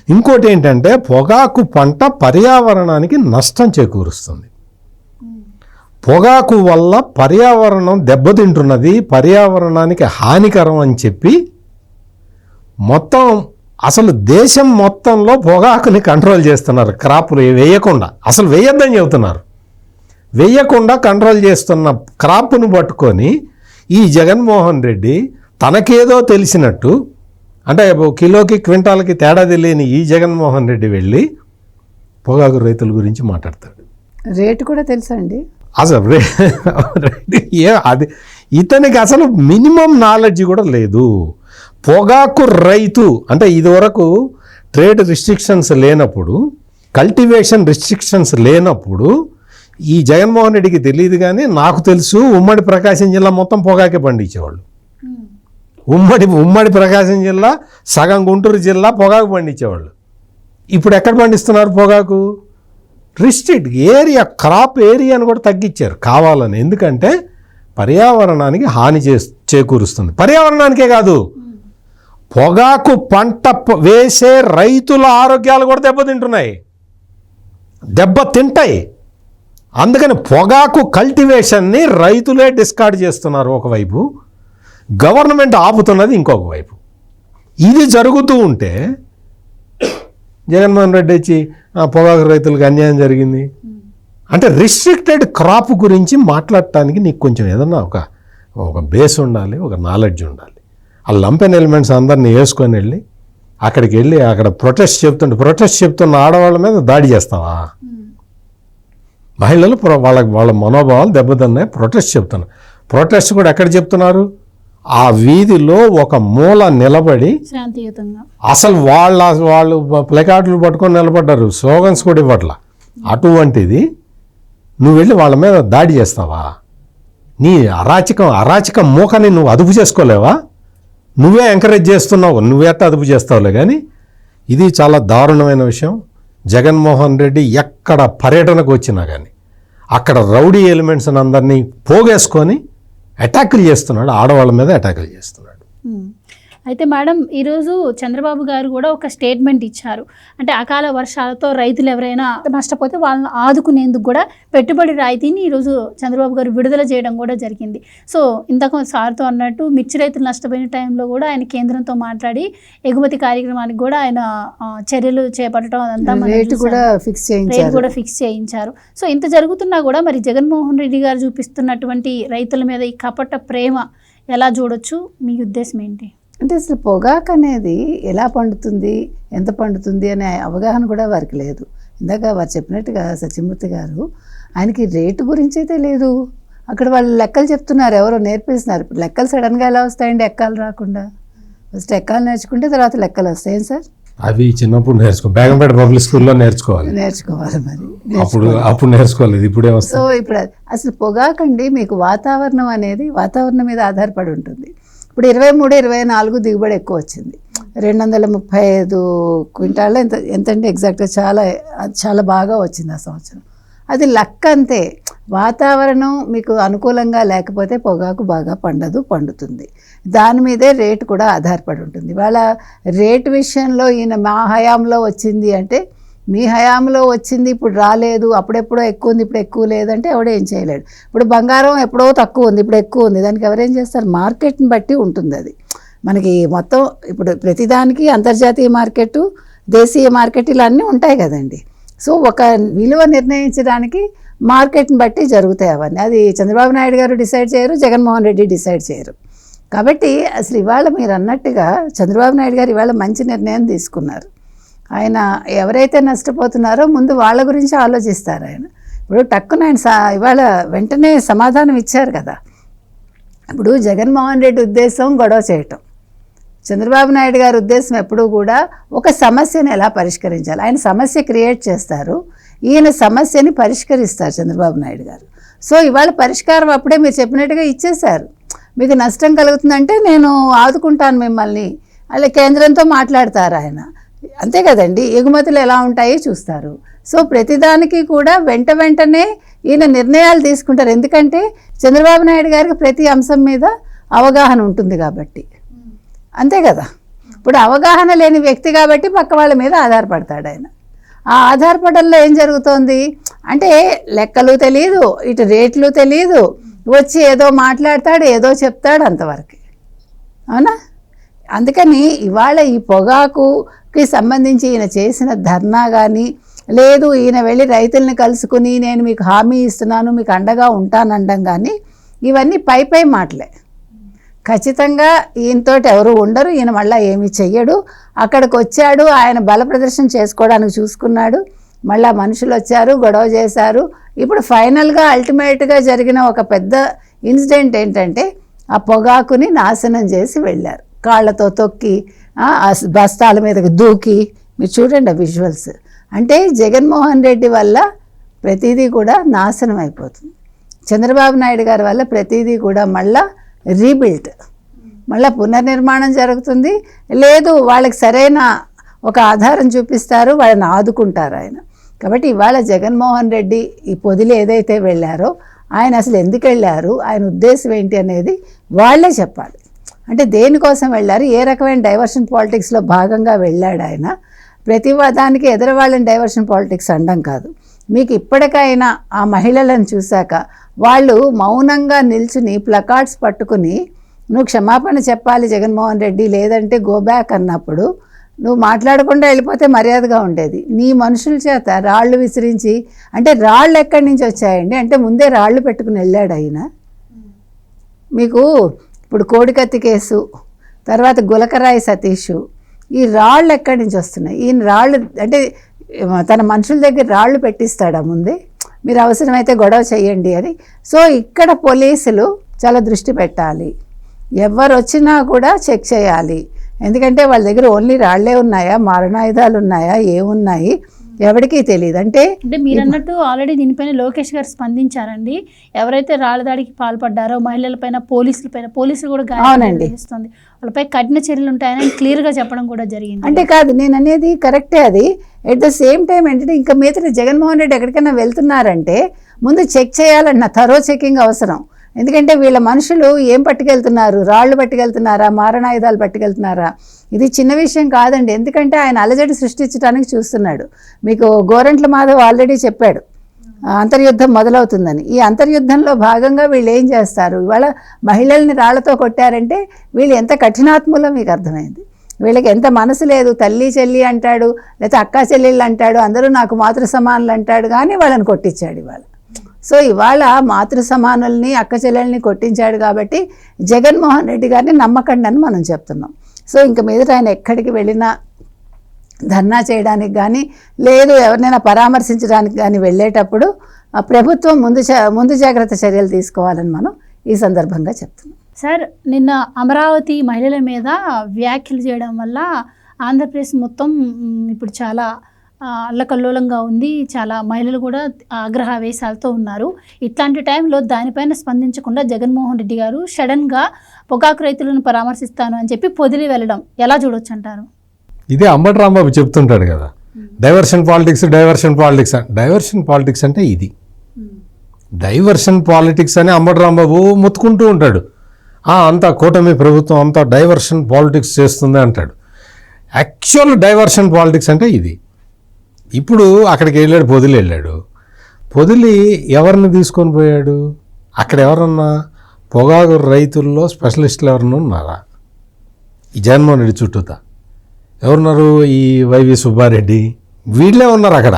ఇంకోటి ఏంటంటే పొగాకు పంట పర్యావరణానికి నష్టం చేకూరుస్తుంది. పొగాకు వల్ల పర్యావరణం దెబ్బతింటున్నది, పర్యావరణానికి హానికరం అని చెప్పి మొత్తం అసలు దేశం మొత్తంలో పొగాకుని కంట్రోల్ చేస్తున్నారు. క్రాపులు వేయకుండా, అసలు వేయొద్దని చెబుతున్నారు. వేయకుండా కంట్రోల్ చేస్తున్న క్రాప్ను పట్టుకొని ఈ జగన్మోహన్ రెడ్డి తనకేదో తెలిసినట్టు, అంటే కిలోకి క్వింటాల్కి తేడా తెలియని ఈ జగన్మోహన్ రెడ్డి వెళ్ళి పొగాకు రైతుల గురించి మాట్లాడతాడు. రేటు కూడా తెలుసా అండి? అసలు అది ఇతనికి అసలు మినిమం నాలెడ్జ్ కూడా లేదు. పొగాకు రైతు అంటే ఇదివరకు ట్రేడ్ రిస్ట్రిక్షన్స్ లేనప్పుడు, కల్టివేషన్ రిస్ట్రిక్షన్స్ లేనప్పుడు ఈ జగన్మోహన్ రెడ్డికి తెలియదు. కానీ నాకు తెలుసు, ఉమ్మడి ప్రకాశం జిల్లా మొత్తం పొగాకే పండించేవాళ్ళు. ఉమ్మడి ప్రకాశం జిల్లా, సగం గుంటూరు జిల్లా పొగాకు పండించేవాళ్ళు. ఇప్పుడు ఎక్కడ పండిస్తున్నారు పొగాకు? రిస్ట్రిక్ట్ ఏరియా, క్రాప్ ఏరియాను కూడా తగ్గించారు కావాలని. ఎందుకంటే పర్యావరణానికి హాని చేకూరుస్తుంది. పర్యావరణానికే కాదు, పొగాకు పంట వేసే రైతుల ఆరోగ్యాలు కూడా దెబ్బతింటున్నాయి, దెబ్బతింటాయి. అందుకని పొగాకు కల్టివేషన్ని రైతులే డిస్కార్డ్ చేస్తున్నారు ఒకవైపు, గవర్నమెంట్ ఆపుతున్నది ఇంకొక వైపు. ఇది జరుగుతూ ఉంటే జగన్మోహన్ రెడ్డి వచ్చి పొగాకు రైతులకు అన్యాయం జరిగింది అంటే, రిస్ట్రిక్టెడ్ క్రాప్ గురించి మాట్లాడటానికి నీకు కొంచెం ఏదన్నా ఒక బేస్ ఉండాలి, ఒక నాలెడ్జ్ ఉండాలి. ఆ లంపెన్ ఎలిమెంట్స్ అందరినీ వేసుకొని వెళ్ళి అక్కడికి వెళ్ళి అక్కడ ప్రొటెస్ట్ చెప్తున్న ఆడవాళ్ళ మీద దాడి చేస్తావా? మహిళలు వాళ్ళ మనోభావాలు దెబ్బతిన్నాయి, ప్రొటెస్ట్ కూడా ఎక్కడ చెప్తున్నారు? ఆ వీధిలో ఒక మూల నిలబడి శాంతియుతంగా అసలు వాళ్ళు ప్లకార్డులు పట్టుకొని నిలబడ్డారు, స్లోగన్స్ కూడా ఇవ్వట్లా. అటువంటిది నువ్వు వెళ్ళి వాళ్ళ మీద దాడి చేస్తావా? నీ అరాచకం మూకని నువ్వు అదుపు చేసుకోలేవా? నువ్వే ఎంకరేజ్ చేస్తున్నావు, నువ్వేట అదుపు చేస్తావులే. కానీ ఇది చాలా దారుణమైన విషయం. జగన్మోహన్ రెడ్డి ఎక్కడ పర్యటనకు వచ్చినా కానీ అక్కడ రౌడీ ఎలిమెంట్స్ అందరినీ పోగేసుకొని అటాకులు చేస్తున్నాడు, ఆడవాళ్ళ మీద అటాకులు చేస్తున్నాడు. అయితే మేడం, ఈరోజు చంద్రబాబు గారు కూడా ఒక స్టేట్మెంట్ ఇచ్చారు. అంటే అకాల వర్షాలతో రైతులు ఎవరైనా నష్టపోతే వాళ్ళని ఆదుకునేందుకు కూడా పెట్టుబడి రాయితీని ఈరోజు చంద్రబాబు గారు విడుదల చేయడం కూడా జరిగింది. సో ఇంతకు సార్తో అన్నట్టు మిర్చి రైతులు నష్టపోయిన టైంలో కూడా ఆయన కేంద్రంతో మాట్లాడి ఎగుమతి కార్యక్రమానికి కూడా ఆయన చర్యలు చేపట్టడం అదంతా రేటు కూడా ఫిక్స్ చేయించారు. సో ఇంత జరుగుతున్నా కూడా మరి జగన్మోహన్ రెడ్డి గారు చూపిస్తున్నటువంటి రైతుల మీద ఈ కపట ప్రేమ ఎలా చూడొచ్చు? మీ ఉద్దేశం ఏంటి? అంటే అసలు పొగాకు అనేది ఎలా పండుతుంది, ఎంత పండుతుంది అనే అవగాహన కూడా వారికి లేదు. ఇందాక వారు చెప్పినట్టుగా సత్యమూర్తి గారు, ఆయనకి రేటు గురించి అయితే లేదు. అక్కడ వాళ్ళు లెక్కలు చెప్తున్నారు, ఎవరో నేర్పిస్తున్నారు. ఇప్పుడు లెక్కలు సడన్గా ఎలా వస్తాయండి ఎక్కాలు రాకుండా? ఫస్ట్ ఎక్కాలు నేర్చుకుంటే తర్వాత లెక్కలు వస్తాయి సార్. అవి చిన్నప్పుడు బేగంపేట పబ్లిక్ స్కూల్లో నేర్చుకోవాలి మరి అప్పుడు నేర్చుకోలేదు, ఇప్పుడే వస్తాయి. సో ఇప్పుడు అసలు పొగాకండి మీకు వాతావరణం అనేది వాతావరణం మీద ఆధారపడి ఉంటుంది. ఇప్పుడు 23-24 దిగుబడి ఎక్కువ వచ్చింది. 235 క్వింటాల్లో ఎంతంటే ఎగ్జాక్ట్గా చాలా బాగా వచ్చింది ఆ సంవత్సరం. అది లక్ అంతే. వాతావరణం మీకు అనుకూలంగా లేకపోతే పొగాకు బాగా పండుతుంది. దాని మీదే రేటు కూడా ఆధారపడి ఉంటుంది. వాళ్ళ రేటు విషయంలో ఈయన మా హయాంలో వచ్చింది అంటే, మీ హయాంలో వచ్చింది ఇప్పుడు రాలేదు, అప్పుడెప్పుడో ఎక్కువ ఉంది ఇప్పుడు ఎక్కువ లేదంటే ఎవడో ఏం చేయలేడు. ఇప్పుడు బంగారం ఎప్పుడో తక్కువ ఉంది ఇప్పుడు ఎక్కువ ఉంది, దానికి ఎవరేం చేస్తారు? మార్కెట్ని బట్టి ఉంటుంది అది. మనకి మొత్తం ఇప్పుడు ప్రతిదానికి అంతర్జాతీయ మార్కెట్, దేశీయ మార్కెట్ ఇలా అన్నీ ఉంటాయి కదండి. సో ఒక విలువ నిర్ణయించడానికి మార్కెట్ని బట్టి జరుగుతాయి అవన్నీ. అది చంద్రబాబు నాయుడు గారు డిసైడ్ చేయరు, జగన్మోహన్ రెడ్డి డిసైడ్ చేయరు. కాబట్టి అసలు ఇవాళ మీరు అన్నట్టుగా చంద్రబాబు నాయుడు గారు ఇవాళ మంచి నిర్ణయం తీసుకున్నారు. ఆయన ఎవరైతే నష్టపోతున్నారో ముందు వాళ్ళ గురించి ఆలోచిస్తారు ఆయన. ఇప్పుడు టక్కున ఆయన ఇవాళ వెంటనే సమాధానం ఇచ్చారు కదా. ఇప్పుడు జగన్మోహన్ రెడ్డి ఉద్దేశం గొడవ చేయటం, చంద్రబాబు నాయుడు గారి ఉద్దేశం ఎప్పుడూ కూడా ఒక సమస్యను ఎలా పరిష్కరించాలి. ఆయన సమస్య క్రియేట్ చేస్తారు, ఈయన సమస్యని పరిష్కరిస్తారు చంద్రబాబు నాయుడు గారు. సో ఇవాళ పరిష్కారం అప్పుడే మీరు చెప్పినట్టుగా ఇచ్చేశారు. మీకు నష్టం కలుగుతుందంటే నేను ఆదుకుంటాను మిమ్మల్ని, అలా కేంద్రంతో మాట్లాడతారు ఆయన. అంతే కదండి, ఎగుమతులు ఎలా ఉంటాయో చూస్తారు. సో ప్రతిదానికి కూడా వెంటనే ఈయన నిర్ణయాలు తీసుకుంటారు. ఎందుకంటే చంద్రబాబు నాయుడు గారికి ప్రతి అంశం మీద అవగాహన ఉంటుంది కాబట్టి. అంతే కదా. ఇప్పుడు అవగాహన లేని వ్యక్తి కాబట్టి పక్క వాళ్ళ మీద ఆధారపడతాడు ఆయన. ఆ ఆధారపడంలో ఏం జరుగుతోంది అంటే లెక్కలు తెలియదు, ఇటు రేట్లు తెలియదు, వచ్చి ఏదో మాట్లాడతాడు, ఏదో చెప్తాడు, అంతవరకు. అవునా? అందుకని ఇవాళ ఈ పొగాకుకి సంబంధించి ఈయన చేసిన ధర్నా కానీ, లేదు ఈయన వెళ్ళి రైతుల్ని కలుసుకుని నేను మీకు హామీ ఇస్తున్నాను, మీకు అండగా ఉంటానండం కానీ, ఇవన్నీ పై మాటలే. ఖచ్చితంగా ఈయనతోటి ఎవరు ఉండరు, ఈయన మళ్ళీ ఏమీ చెయ్యడు. అక్కడికి వచ్చాడు, ఆయన బల ప్రదర్శన చేసుకోవడానికి చూసుకున్నాడు, మళ్ళీ మనుషులు వచ్చారు, గొడవ చేశారు. ఇప్పుడు ఫైనల్గా అల్టిమేట్గా జరిగిన ఒక పెద్ద ఇన్సిడెంట్ ఏంటంటే ఆ పొగాకుని నాశనం చేసి వెళ్ళారు, కాళ్ళతో తొక్కి బస్తాల మీదకి దూకి. మీరు చూడండి ఆ విజువల్స్. అంటే జగన్మోహన్ రెడ్డి వల్ల ప్రతిదీ కూడా నాశనం అయిపోతుంది, చంద్రబాబు నాయుడు గారి వల్ల ప్రతిదీ కూడా మళ్ళా రీబిల్ట్, మళ్ళీ పునర్నిర్మాణం జరుగుతుంది. లేదు వాళ్ళకి సరైన ఒక ఆధారం చూపిస్తారు, వాళ్ళని ఆదుకుంటారు ఆయన. కాబట్టి ఇవాళ జగన్మోహన్ రెడ్డి ఈ పొదిలి ఏదైతే వెళ్ళారో ఆయన అసలు ఎందుకు వెళ్ళారు, ఆయన ఉద్దేశం ఏంటి అనేది వాళ్ళే చెప్పాలి. అంటే దేనికోసం వెళ్ళారు, ఏ రకమైన డైవర్షన్ పాలిటిక్స్లో భాగంగా వెళ్ళాడు ఆయన. ప్రతి దానికి ఎదురవాళ్ళని డైవర్షన్ పాలిటిక్స్ అనడం కాదు. మీకు ఇప్పటికైనా ఆ మహిళలను చూశాక వాళ్ళు మౌనంగా నిల్చుని ప్లకార్డ్స్ పట్టుకుని నువ్వు క్షమాపణ చెప్పాలి జగన్మోహన్ రెడ్డి, లేదంటే గో బ్యాక్ అన్నప్పుడు నువ్వు మాట్లాడకుండా వెళ్ళిపోతే మర్యాదగా ఉండేది. నీ మనుషుల చేత రాళ్ళు విసిరించి, అంటే రాళ్ళు ఎక్కడి నుంచి వచ్చాయండి అంటే ముందే రాళ్ళు పెట్టుకుని వెళ్ళాడు ఆయన. మీకు ఇప్పుడు కోడికత్తి కేసు, తర్వాత గులకరాయి సతీష్, ఈ రాళ్ళు ఎక్కడి నుంచి వస్తున్నాయి? ఈయన రాళ్ళు అంటే తన మనుషుల దగ్గర రాళ్ళు పెట్టిస్తాడా ముందే, మీరు అవసరమైతే గొడవ చేయండి అని. సో ఇక్కడ పోలీసులు చాలా దృష్టి పెట్టాలి, ఎవరు వచ్చినా కూడా చెక్ చేయాలి. ఎందుకంటే వాళ్ళ దగ్గర ఓన్లీ రాళ్లే ఉన్నాయా, మారణాయుధాలు ఉన్నాయా, ఏమున్నాయి ఎవరికీ తెలియదు. అంటే మీరు అన్నట్టు ఆల్రెడీ దీనిపైన లోకేష్ గారు స్పందించారండి. ఎవరైతే రాళ్ళ దాడికి పాల్పడ్డారో మహిళలపైన, పోలీసులు కూడా గాయపడుతుంది, వాళ్ళపై కఠిన చర్యలు ఉంటాయని క్లియర్గా చెప్పడం కూడా జరిగింది. అంటే కాదు నేను అనేది కరెక్టే అది. ఎట్ ద సేమ్ టైం ఏంటంటే ఇంకా మీద జగన్మోహన్ రెడ్డి ఎక్కడికైనా వెళ్తున్నారంటే ముందు చెక్ చేయాలన్న థరో చెకింగ్ అవసరం. ఎందుకంటే వీళ్ళ మనుషులు ఏం పట్టుకెళ్తున్నారు, రాళ్ళు పట్టుకెళ్తున్నారా, మారణాయుధాలు పట్టుకెళ్తున్నారా, ఇది చిన్న విషయం కాదండి. ఎందుకంటే ఆయన అలజడి సృష్టించడానికి చూస్తున్నాడు. మీకు గోరంట్ల మాధవ్ ఆల్రెడీ చెప్పాడు అంతర్యుద్ధం మొదలవుతుందని. ఈ అంతర్యుద్ధంలో భాగంగా వీళ్ళు ఏం చేస్తారు, ఇవాళ మహిళల్ని రాళ్లతో కొట్టారంటే వీళ్ళు ఎంత కఠినాత్ములో మీకు అర్థమైంది. వీళ్ళకి ఎంత మనసు లేదు, తల్లి చెల్లి అంటాడు, లేకపోతే అక్కా చెల్లెళ్ళు అంటాడు, అందరూ నాకు మాతృ సమానులు అంటాడు, కానీ వాళ్ళని కొట్టించాడు ఇవాళ. సో ఇవాళ మాతృ సమానుల్ని, అక్క చెల్లెల్ని కొట్టించాడు కాబట్టి జగన్మోహన్ రెడ్డి గారిని నమ్మకండి అని మనం చెప్తున్నాం. సో ఇంక మీద ఆయన ఎక్కడికి వెళ్ళినా ధర్నా చేయడానికి కానీ, లేదు ఎవరినైనా పరామర్శించడానికి కానీ వెళ్ళేటప్పుడు ప్రభుత్వం ముందు జాగ్రత్త చర్యలు తీసుకోవాలని మనం ఈ సందర్భంగా చెప్తున్నాం. సార్, నిన్న అమరావతి మహిళల మీద వ్యాఖ్యలు చేయడం వల్ల ఆంధ్రప్రదేశ్ మొత్తం ఇప్పుడు చాలా అల్లకల్లోలంగా ఉంది. చాలా మహిళలు కూడా ఆగ్రహావేశాలతో ఉన్నారు. ఇట్లాంటి టైంలో దానిపైన స్పందించకుండా జగన్మోహన్ రెడ్డి గారు సడన్గా పొగాకు రైతులను పరామర్శిస్తాను అని చెప్పి పొదిలి వెళ్ళడం ఎలా చూడొచ్చు అంటారు? ఇదే అంబటి రాంబాబు చెప్తుంటాడు కదా, డైవర్షన్ పాలిటిక్స్ డైవర్షన్ పాలిటిక్స్ అంటే ఇది. డైవర్షన్ పాలిటిక్స్ అని అంబటి రాంబాబు మొత్తుకుంటూ ఉంటాడు. అంతా కూటమి ప్రభుత్వం అంతా డైవర్షన్ పాలిటిక్స్ చేస్తుంది అంటాడు. యాక్చువల్ డైవర్షన్ పాలిటిక్స్ అంటే ఇది. ఇప్పుడు అక్కడికి వెళ్ళాడు, పొదిలి వెళ్ళాడు. పొదిలి ఎవరిని తీసుకొని పోయాడు? అక్కడ ఎవరన్నా పొగాకు రైతుల్లో స్పెషలిస్టులు ఎవరన్నా ఉన్నారా? ఈ జగన్మోహన్ రెడ్డి చుట్టూతా ఎవరున్నారు? ఈ వైవి సుబ్బారెడ్డి వీళ్ళే ఉన్నారు అక్కడ.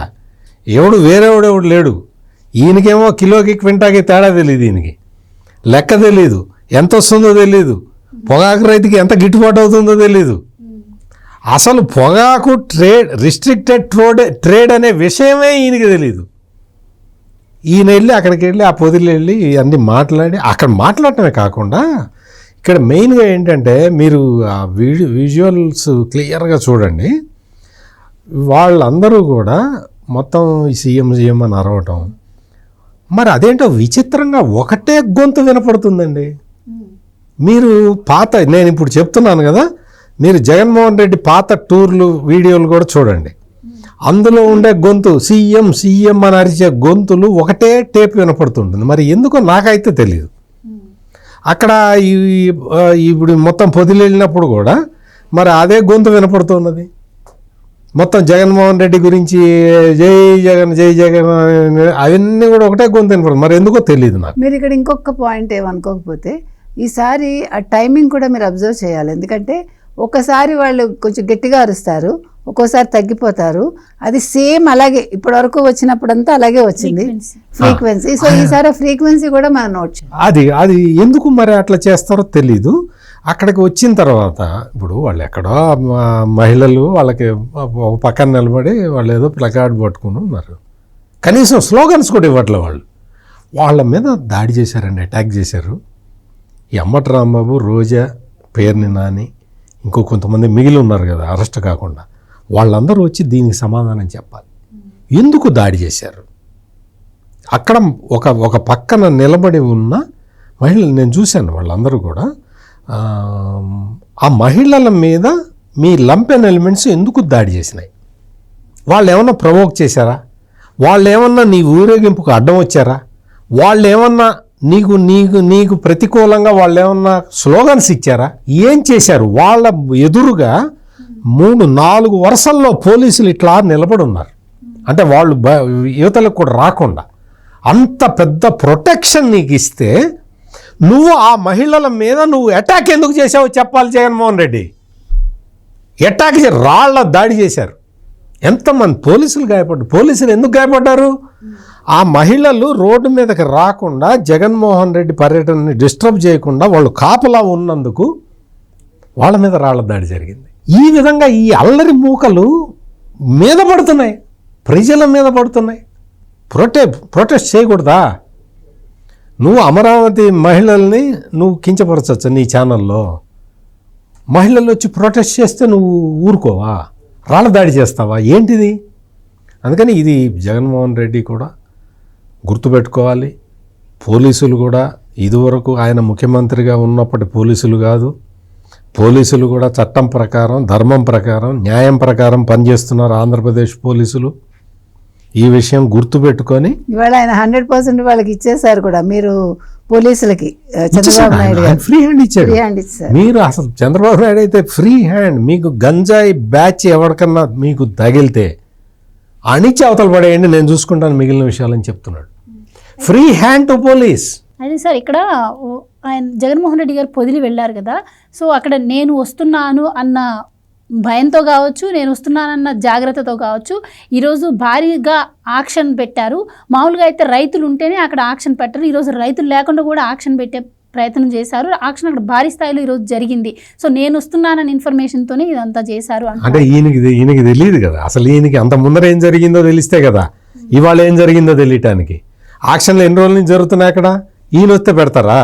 వేరేవాడెవడు లేడు. ఈయనకేమో కిలోకి క్వింటాకి తేడా తెలియదు, ఈయనకి లెక్క తెలీదు, ఎంత వస్తుందో తెలీదు, పొగాకు రైతుకి ఎంత గిట్టుబాటు అవుతుందో తెలీదు. అసలు పొగాకు రిస్ట్రిక్టెడ్ ట్రేడ్ అనే విషయమే ఈయనకి తెలీదు. ఈయన వెళ్ళి అక్కడికి వెళ్ళి ఆ పొదిలి వెళ్ళి అన్నీ మాట్లాడి, అక్కడ మాట్లాడటమే కాకుండా ఇక్కడ మెయిన్గా ఏంటంటే మీరు ఆ విజువల్స్ క్లియర్గా చూడండి. వాళ్ళందరూ కూడా మొత్తం సీఎం అని అరవటం. మరి అదేంటో విచిత్రంగా ఒకటే గొంతు వినపడుతుందండి. మీరు నేను ఇప్పుడు చెప్తున్నాను కదా, మీరు జగన్మోహన్ రెడ్డి పాత టూర్లు వీడియోలు కూడా చూడండి. అందులో ఉండే గొంతు సీఎం అని అరిచే గొంతులు ఒకటే టేప్ వినపడుతుంటుంది. మరి ఎందుకో నాకైతే తెలియదు. అక్కడ ఇప్పుడు మొత్తం పొదిలి వెళ్ళినప్పుడు కూడా మరి అదే గొంతు వినపడుతున్నది. మొత్తం జగన్మోహన్ రెడ్డి గురించి జై జగన్ అవన్నీ కూడా ఒకటే గొంతు వినపడుతుంది. మరి ఎందుకో తెలియదు నాకు. మీరు ఇక్కడ ఇంకొక పాయింట్ ఏమనుకోకపోతే, ఈసారి ఆ టైమింగ్ కూడా మీరు అబ్జర్వ్ చేయాలి. ఎందుకంటే ఒకసారి వాళ్ళు కొంచెం గట్టిగా అరుస్తారు, ఒక్కోసారి తగ్గిపోతారు. అది సేమ్ అలాగే ఇప్పటి వరకు వచ్చినప్పుడంతా అలాగే వచ్చింది ఫ్రీక్వెన్సీ. సో ఈసారి ఫ్రీక్వెన్సీ కూడా మనం నోట్ చేయాలి. అది ఎందుకు మరి అట్లా చేస్తారో తెలీదు. అక్కడికి వచ్చిన తర్వాత ఇప్పుడు వాళ్ళు ఎక్కడో మహిళలు వాళ్ళకి ఒక పక్కన నిలబడి వాళ్ళు ఏదో ప్లకార్డ్ పట్టుకుని ఉన్నారు. కనీసం స్లోగన్స్ కూడా ఇవ్వట్లే. వాళ్ళ మీద దాడి చేశారండి, అటాక్ చేశారు. ఈ అంబటి రాంబాబు, రోజా, పేర్ని నాని, ఇంకో కొంతమంది మిగిలి ఉన్నారు కదా అరెస్ట్ కాకుండా, వాళ్ళందరూ వచ్చి దీనికి సమాధానం చెప్పాలి. ఎందుకు దాడి చేశారు? అక్కడ ఒక పక్కన నిలబడి ఉన్న మహిళలు నేను చూశాను. వాళ్ళందరూ కూడా ఆ మహిళల మీద మీ లంపెన్ ఎలిమెంట్స్ ఎందుకు దాడి చేసినాయి? వాళ్ళు ఏమన్నా ప్రవోక్ చేశారా? వాళ్ళు ఏమన్నా నీ ఊరేగింపుకు అడ్డం వచ్చారా? వాళ్ళు ఏమన్నా నీకు ప్రతికూలంగా వాళ్ళు ఏమన్నా స్లోగన్స్ ఇచ్చారా? ఏం చేశారు? వాళ్ళ ఎదురుగా 3-4 వరుసల్లో పోలీసులు ఇట్లా నిలబడి ఉన్నారు. అంటే వాళ్ళు యువతలకు కూడా రాకుండా అంత పెద్ద ప్రొటెక్షన్ నీకు ఇస్తే నువ్వు ఆ మహిళల మీద నువ్వు అటాక్ ఎందుకు చేసావో చెప్పాలి. జగన్మోహన్ రెడ్డి అటాక్ రాళ్ల దాడి చేశారు. ఎంతమంది పోలీసులు గాయపడ్డారు? పోలీసులు ఎందుకు గాయపడ్డారు? ఆ మహిళలు రోడ్డు మీదకి రాకుండా జగన్మోహన్ రెడ్డి పర్యటనని డిస్టర్బ్ చేయకుండా వాళ్ళు కాపలా ఉన్నందుకు వాళ్ళ మీద రాళ్ల దాడి జరిగింది. ఈ విధంగా ఈ అల్లరి మూకలు మీద పడుతున్నాయి, ప్రజల మీద పడుతున్నాయి. ప్రొటెస్ట్ చేయకూడదా? నువ్వు అమరావతి మహిళల్ని నువ్వు కించపరచచ్చు నీ ఛానల్లో. మహిళలు వచ్చి ప్రొటెస్ట్ చేస్తే నువ్వు ఊరుకోవా? రాళ్ళ దాడి చేస్తావా? ఏంటిది? అందుకని ఇది జగన్మోహన్ రెడ్డి కూడా గుర్తుపెట్టుకోవాలి. పోలీసులు కూడా ఇదివరకు ఆయన ముఖ్యమంత్రిగా ఉన్నప్పటి పోలీసులు కాదు. పోలీసులు కూడా చట్టం ప్రకారం, ధర్మం ప్రకారం, న్యాయం ప్రకారం పనిచేస్తున్నారు ఆంధ్రప్రదేశ్ పోలీసులు. ఈ విషయం గుర్తుపెట్టుకొని ఇవాళ ఆయన 100% వాళ్ళకి ఇచ్చేసారు కూడా. మీరు పోలీసులకి చంద్రబాబు నాయుడు ఫ్రీ హ్యాండ్ ఇచ్చాడు. మీరు అసలు చంద్రబాబు నాయుడు అయితే ఫ్రీ హ్యాండ్. మీకు గంజాయి బ్యాచ్ ఎవరికన్నా మీకు తగిలితే అణిచి అవతల పడేయండి, నేను చూసుకుంటాను మిగిలిన విషయాలని చెప్తున్నాడు. Free hand to police. అయితే సార్ ఇక్కడ ఆయన జగన్మోహన్ రెడ్డి గారు పొదిలి వెళ్ళారు కదా, సో అక్కడ నేను వస్తున్నాను అన్న భయంతో కావచ్చు, నేను వస్తున్నానన్న జాగ్రత్తతో కావచ్చు, ఈరోజు భారీగా ఆక్షన్ పెట్టారు. మామూలుగా అయితే రైతులు ఉంటేనే అక్కడ ఆక్షన్ పెట్టరు. ఈరోజు రైతులు లేకుండా కూడా ఆక్షన్ పెట్టే ప్రయత్నం చేశారు. ఆక్షన్ అక్కడ భారీ స్థాయిలో ఈరోజు జరిగింది. సో నేను వస్తున్నానన్న ఇన్ఫర్మేషన్తోనే ఇదంతా చేశారు అంటే ఈయనకి తెలియదు కదా అసలు. ఈయనకి అంత ముందర ఏం జరిగిందో తెలిస్తే కదా ఇవాళ ఏం జరిగిందో తెలియటానికి. ఆక్షన్లు ఎన్ని రోజుల నుంచి జరుగుతున్నాయి అక్కడ? ఈయన వస్తే పెడతారా?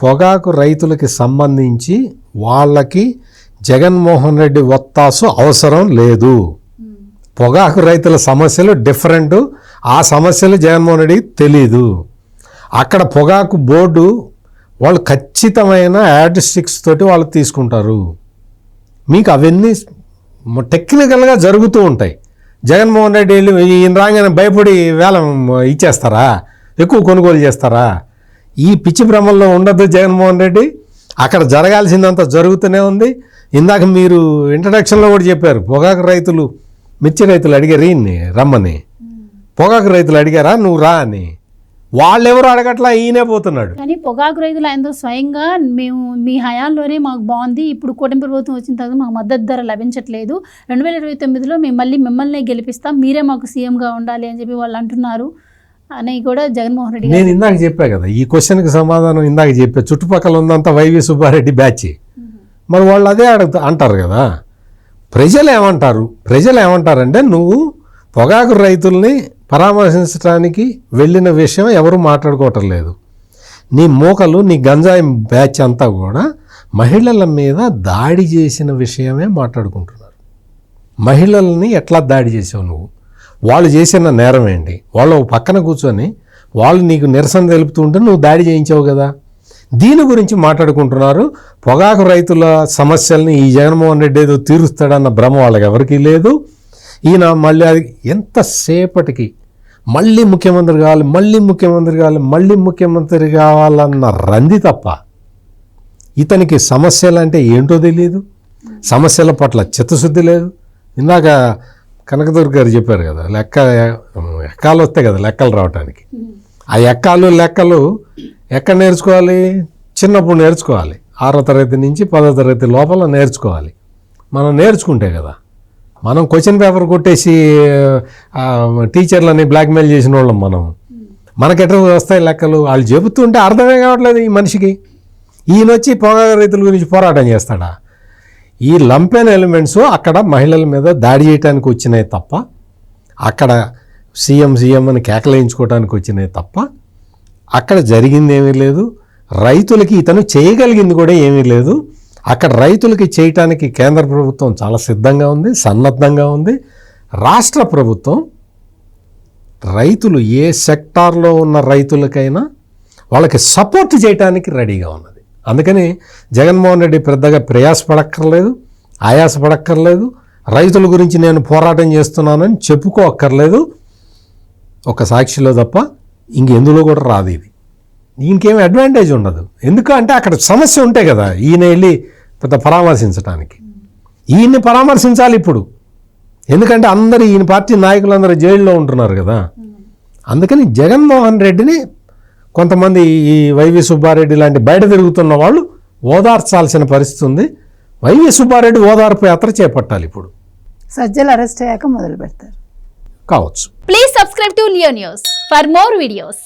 పొగాకు రైతులకి సంబంధించి వాళ్ళకి జగన్మోహన్ రెడ్డి ఒత్తాసు అవసరం లేదు. పొగాకు రైతుల సమస్యలు డిఫరెంట్. ఆ సమస్యలు జగన్మోహన్ రెడ్డికి తెలీదు. అక్కడ పొగాకు బోర్డు వాళ్ళు ఖచ్చితమైన యాడిస్టిక్స్ తోటి వాళ్ళు తీసుకుంటారు. మీకు అవన్నీ టెక్నికల్గా జరుగుతూ ఉంటాయి. జగన్మోహన్ రెడ్డి వెళ్ళి ఈయన రాగానే భయపడి వేలం ఇచ్చేస్తారా? ఎక్కువ కొనుగోలు చేస్తారా? ఈ పిచ్చి భ్రమంలో ఉండద్దు జగన్మోహన్ రెడ్డి. అక్కడ జరగాల్సిందంతా జరుగుతూనే ఉంది. ఇందాక మీరు ఇంట్రడక్షన్లో కూడా చెప్పారు, పొగాకు రైతులు, మిర్చి రైతులు అడిగారు ఈయన్ని రమ్మని. పొగాకు రైతులు అడిగారా నువ్వు రా అని? వాళ్ళెవరు అడగట్లా, ఈయనే పోతున్నాడు. కానీ పొగాకు రైతులు ఆయనతో స్వయంగా మేము మీ హయాంలోనే మాకు బాగుంది, ఇప్పుడు కూటమి ప్రభుత్వం వచ్చిన తర్వాత మాకు మద్దతు ధర లభించట్లేదు, 2029లో మేము మళ్ళీ మిమ్మల్నే గెలిపిస్తాం, మీరే మాకు సీఎంగా ఉండాలి అని చెప్పి వాళ్ళు అంటున్నారు అని కూడా జగన్మోహన్ రెడ్డి. నేను ఇందాక చెప్పా కదా, ఈ క్వశ్చన్కి సమాధానం ఇందాక చెప్పా. చుట్టుపక్కల ఉందంతా వైవి సుబ్బారెడ్డి బ్యాచ్. మరి వాళ్ళు అదే అంటారు కదా. ప్రజలు ఏమంటారంటే నువ్వు పొగాకు రైతుల్ని పరామర్శించడానికి వెళ్ళిన విషయం ఎవరు మాట్లాడుకోవటం లేదు. నీ మోకలు, నీ గంజాయి బ్యాచ్ అంతా కూడా మహిళల మీద దాడి చేసిన విషయమే మాట్లాడుకుంటున్నారు. మహిళల్ని ఎట్లా దాడి చేసావు నువ్వు? వాళ్ళు చేసిన నేరం ఏంటి? వాళ్ళు పక్కన కూర్చొని వాళ్ళు నీకు నిరసన తెలుపుతుంటే నువ్వు దాడి చేయించావు కదా. దీని గురించి మాట్లాడుకుంటున్నారు. పొగాకు రైతుల సమస్యల్ని ఈ జగన్మోహన్ రెడ్డి ఏదో తీరుస్తాడన్న భ్రమ వాళ్ళకి ఎవరికీ లేదు. ఈయన మళ్ళీ అది ఎంతసేపటికి మళ్ళీ ముఖ్యమంత్రి కావాలన్న రంది తప్ప ఇతనికి సమస్యలు అంటే ఏంటో తెలియదు, సమస్యల పట్ల చిత్తశుద్ధి లేదు. ఇందాక కనకదుర్గ గారు చెప్పారు కదా, ఎక్కాలు వస్తాయి కదా లెక్కలు రావటానికి. ఆ లెక్కలు ఎక్కడ నేర్చుకోవాలి? చిన్నప్పుడు నేర్చుకోవాలి. 6వ తరగతి నుంచి 10వ తరగతి లోపల నేర్చుకోవాలి. మనం నేర్చుకుంటే కదా. మనం క్వశ్చన్ పేపర్ కొట్టేసి టీచర్లని బ్లాక్మెయిల్ చేసిన వాళ్ళం మనం. మనకెట్లా వస్తాయి లెక్కలు? వాళ్ళు చెబుతుంటే అర్థమే కావట్లేదు ఈ మనిషికి. ఈయన వచ్చి పొగాకు రైతుల గురించి పోరాటం చేస్తాడా? ఈ లంపెన్ ఎలిమెంట్స్ అక్కడ మహిళల మీద దాడి చేయడానికి వచ్చినాయి తప్ప, అక్కడ సీఎం అని కేకలేయించుకోవడానికి వచ్చినాయి తప్ప అక్కడ జరిగింది ఏమీ లేదు. రైతులకి ఇతను చేయగలిగింది కూడా ఏమీ లేదు. అక్కడ రైతులకి చేయటానికి కేంద్ర ప్రభుత్వం చాలా సిద్ధంగా ఉంది, సన్నద్ధంగా ఉంది. రాష్ట్ర ప్రభుత్వం రైతులు ఏ సెక్టార్లో ఉన్న రైతులకైనా వాళ్ళకి సపోర్ట్ చేయడానికి రెడీగా ఉన్నది. అందుకని జగన్మోహన్ రెడ్డి పెద్దగా ప్రయాసపడక్కర్లేదు, ఆయాసపడక్కర్లేదు. రైతుల గురించి నేను పోరాటం చేస్తున్నానని చెప్పుకోక్కర్లేదు. ఒక సాక్షిలో తప్ప ఇంకెందులో కూడా రాదు. ఇది ఇంకేం అడ్వాంటేజ్ ఉండదు. ఎందుకంటే అక్కడ సమస్య ఉంటే కదా ఈయన వెళ్ళి పెద్ద పరామర్శించడానికి. ఈయన్ని పరామర్శించాలి ఇప్పుడు. ఎందుకంటే అందరూ ఈయన పార్టీ నాయకులందరూ జైల్లో ఉంటున్నారు కదా. అందుకని జగన్మోహన్ రెడ్డిని కొంతమంది ఈ వైవి సుబ్బారెడ్డి లాంటి బయట తిరుగుతున్న వాళ్ళు ఓదార్చాల్సిన పరిస్థితి ఉంది. వైవి సుబ్బారెడ్డి ఓదార్పు యాత్ర చేపట్టాలి ఇప్పుడు. సజ్జలు అరెస్ట్ అయ్యాక మొదలు పెడతారు కావచ్చు. Please subscribe to Leo news for more videos.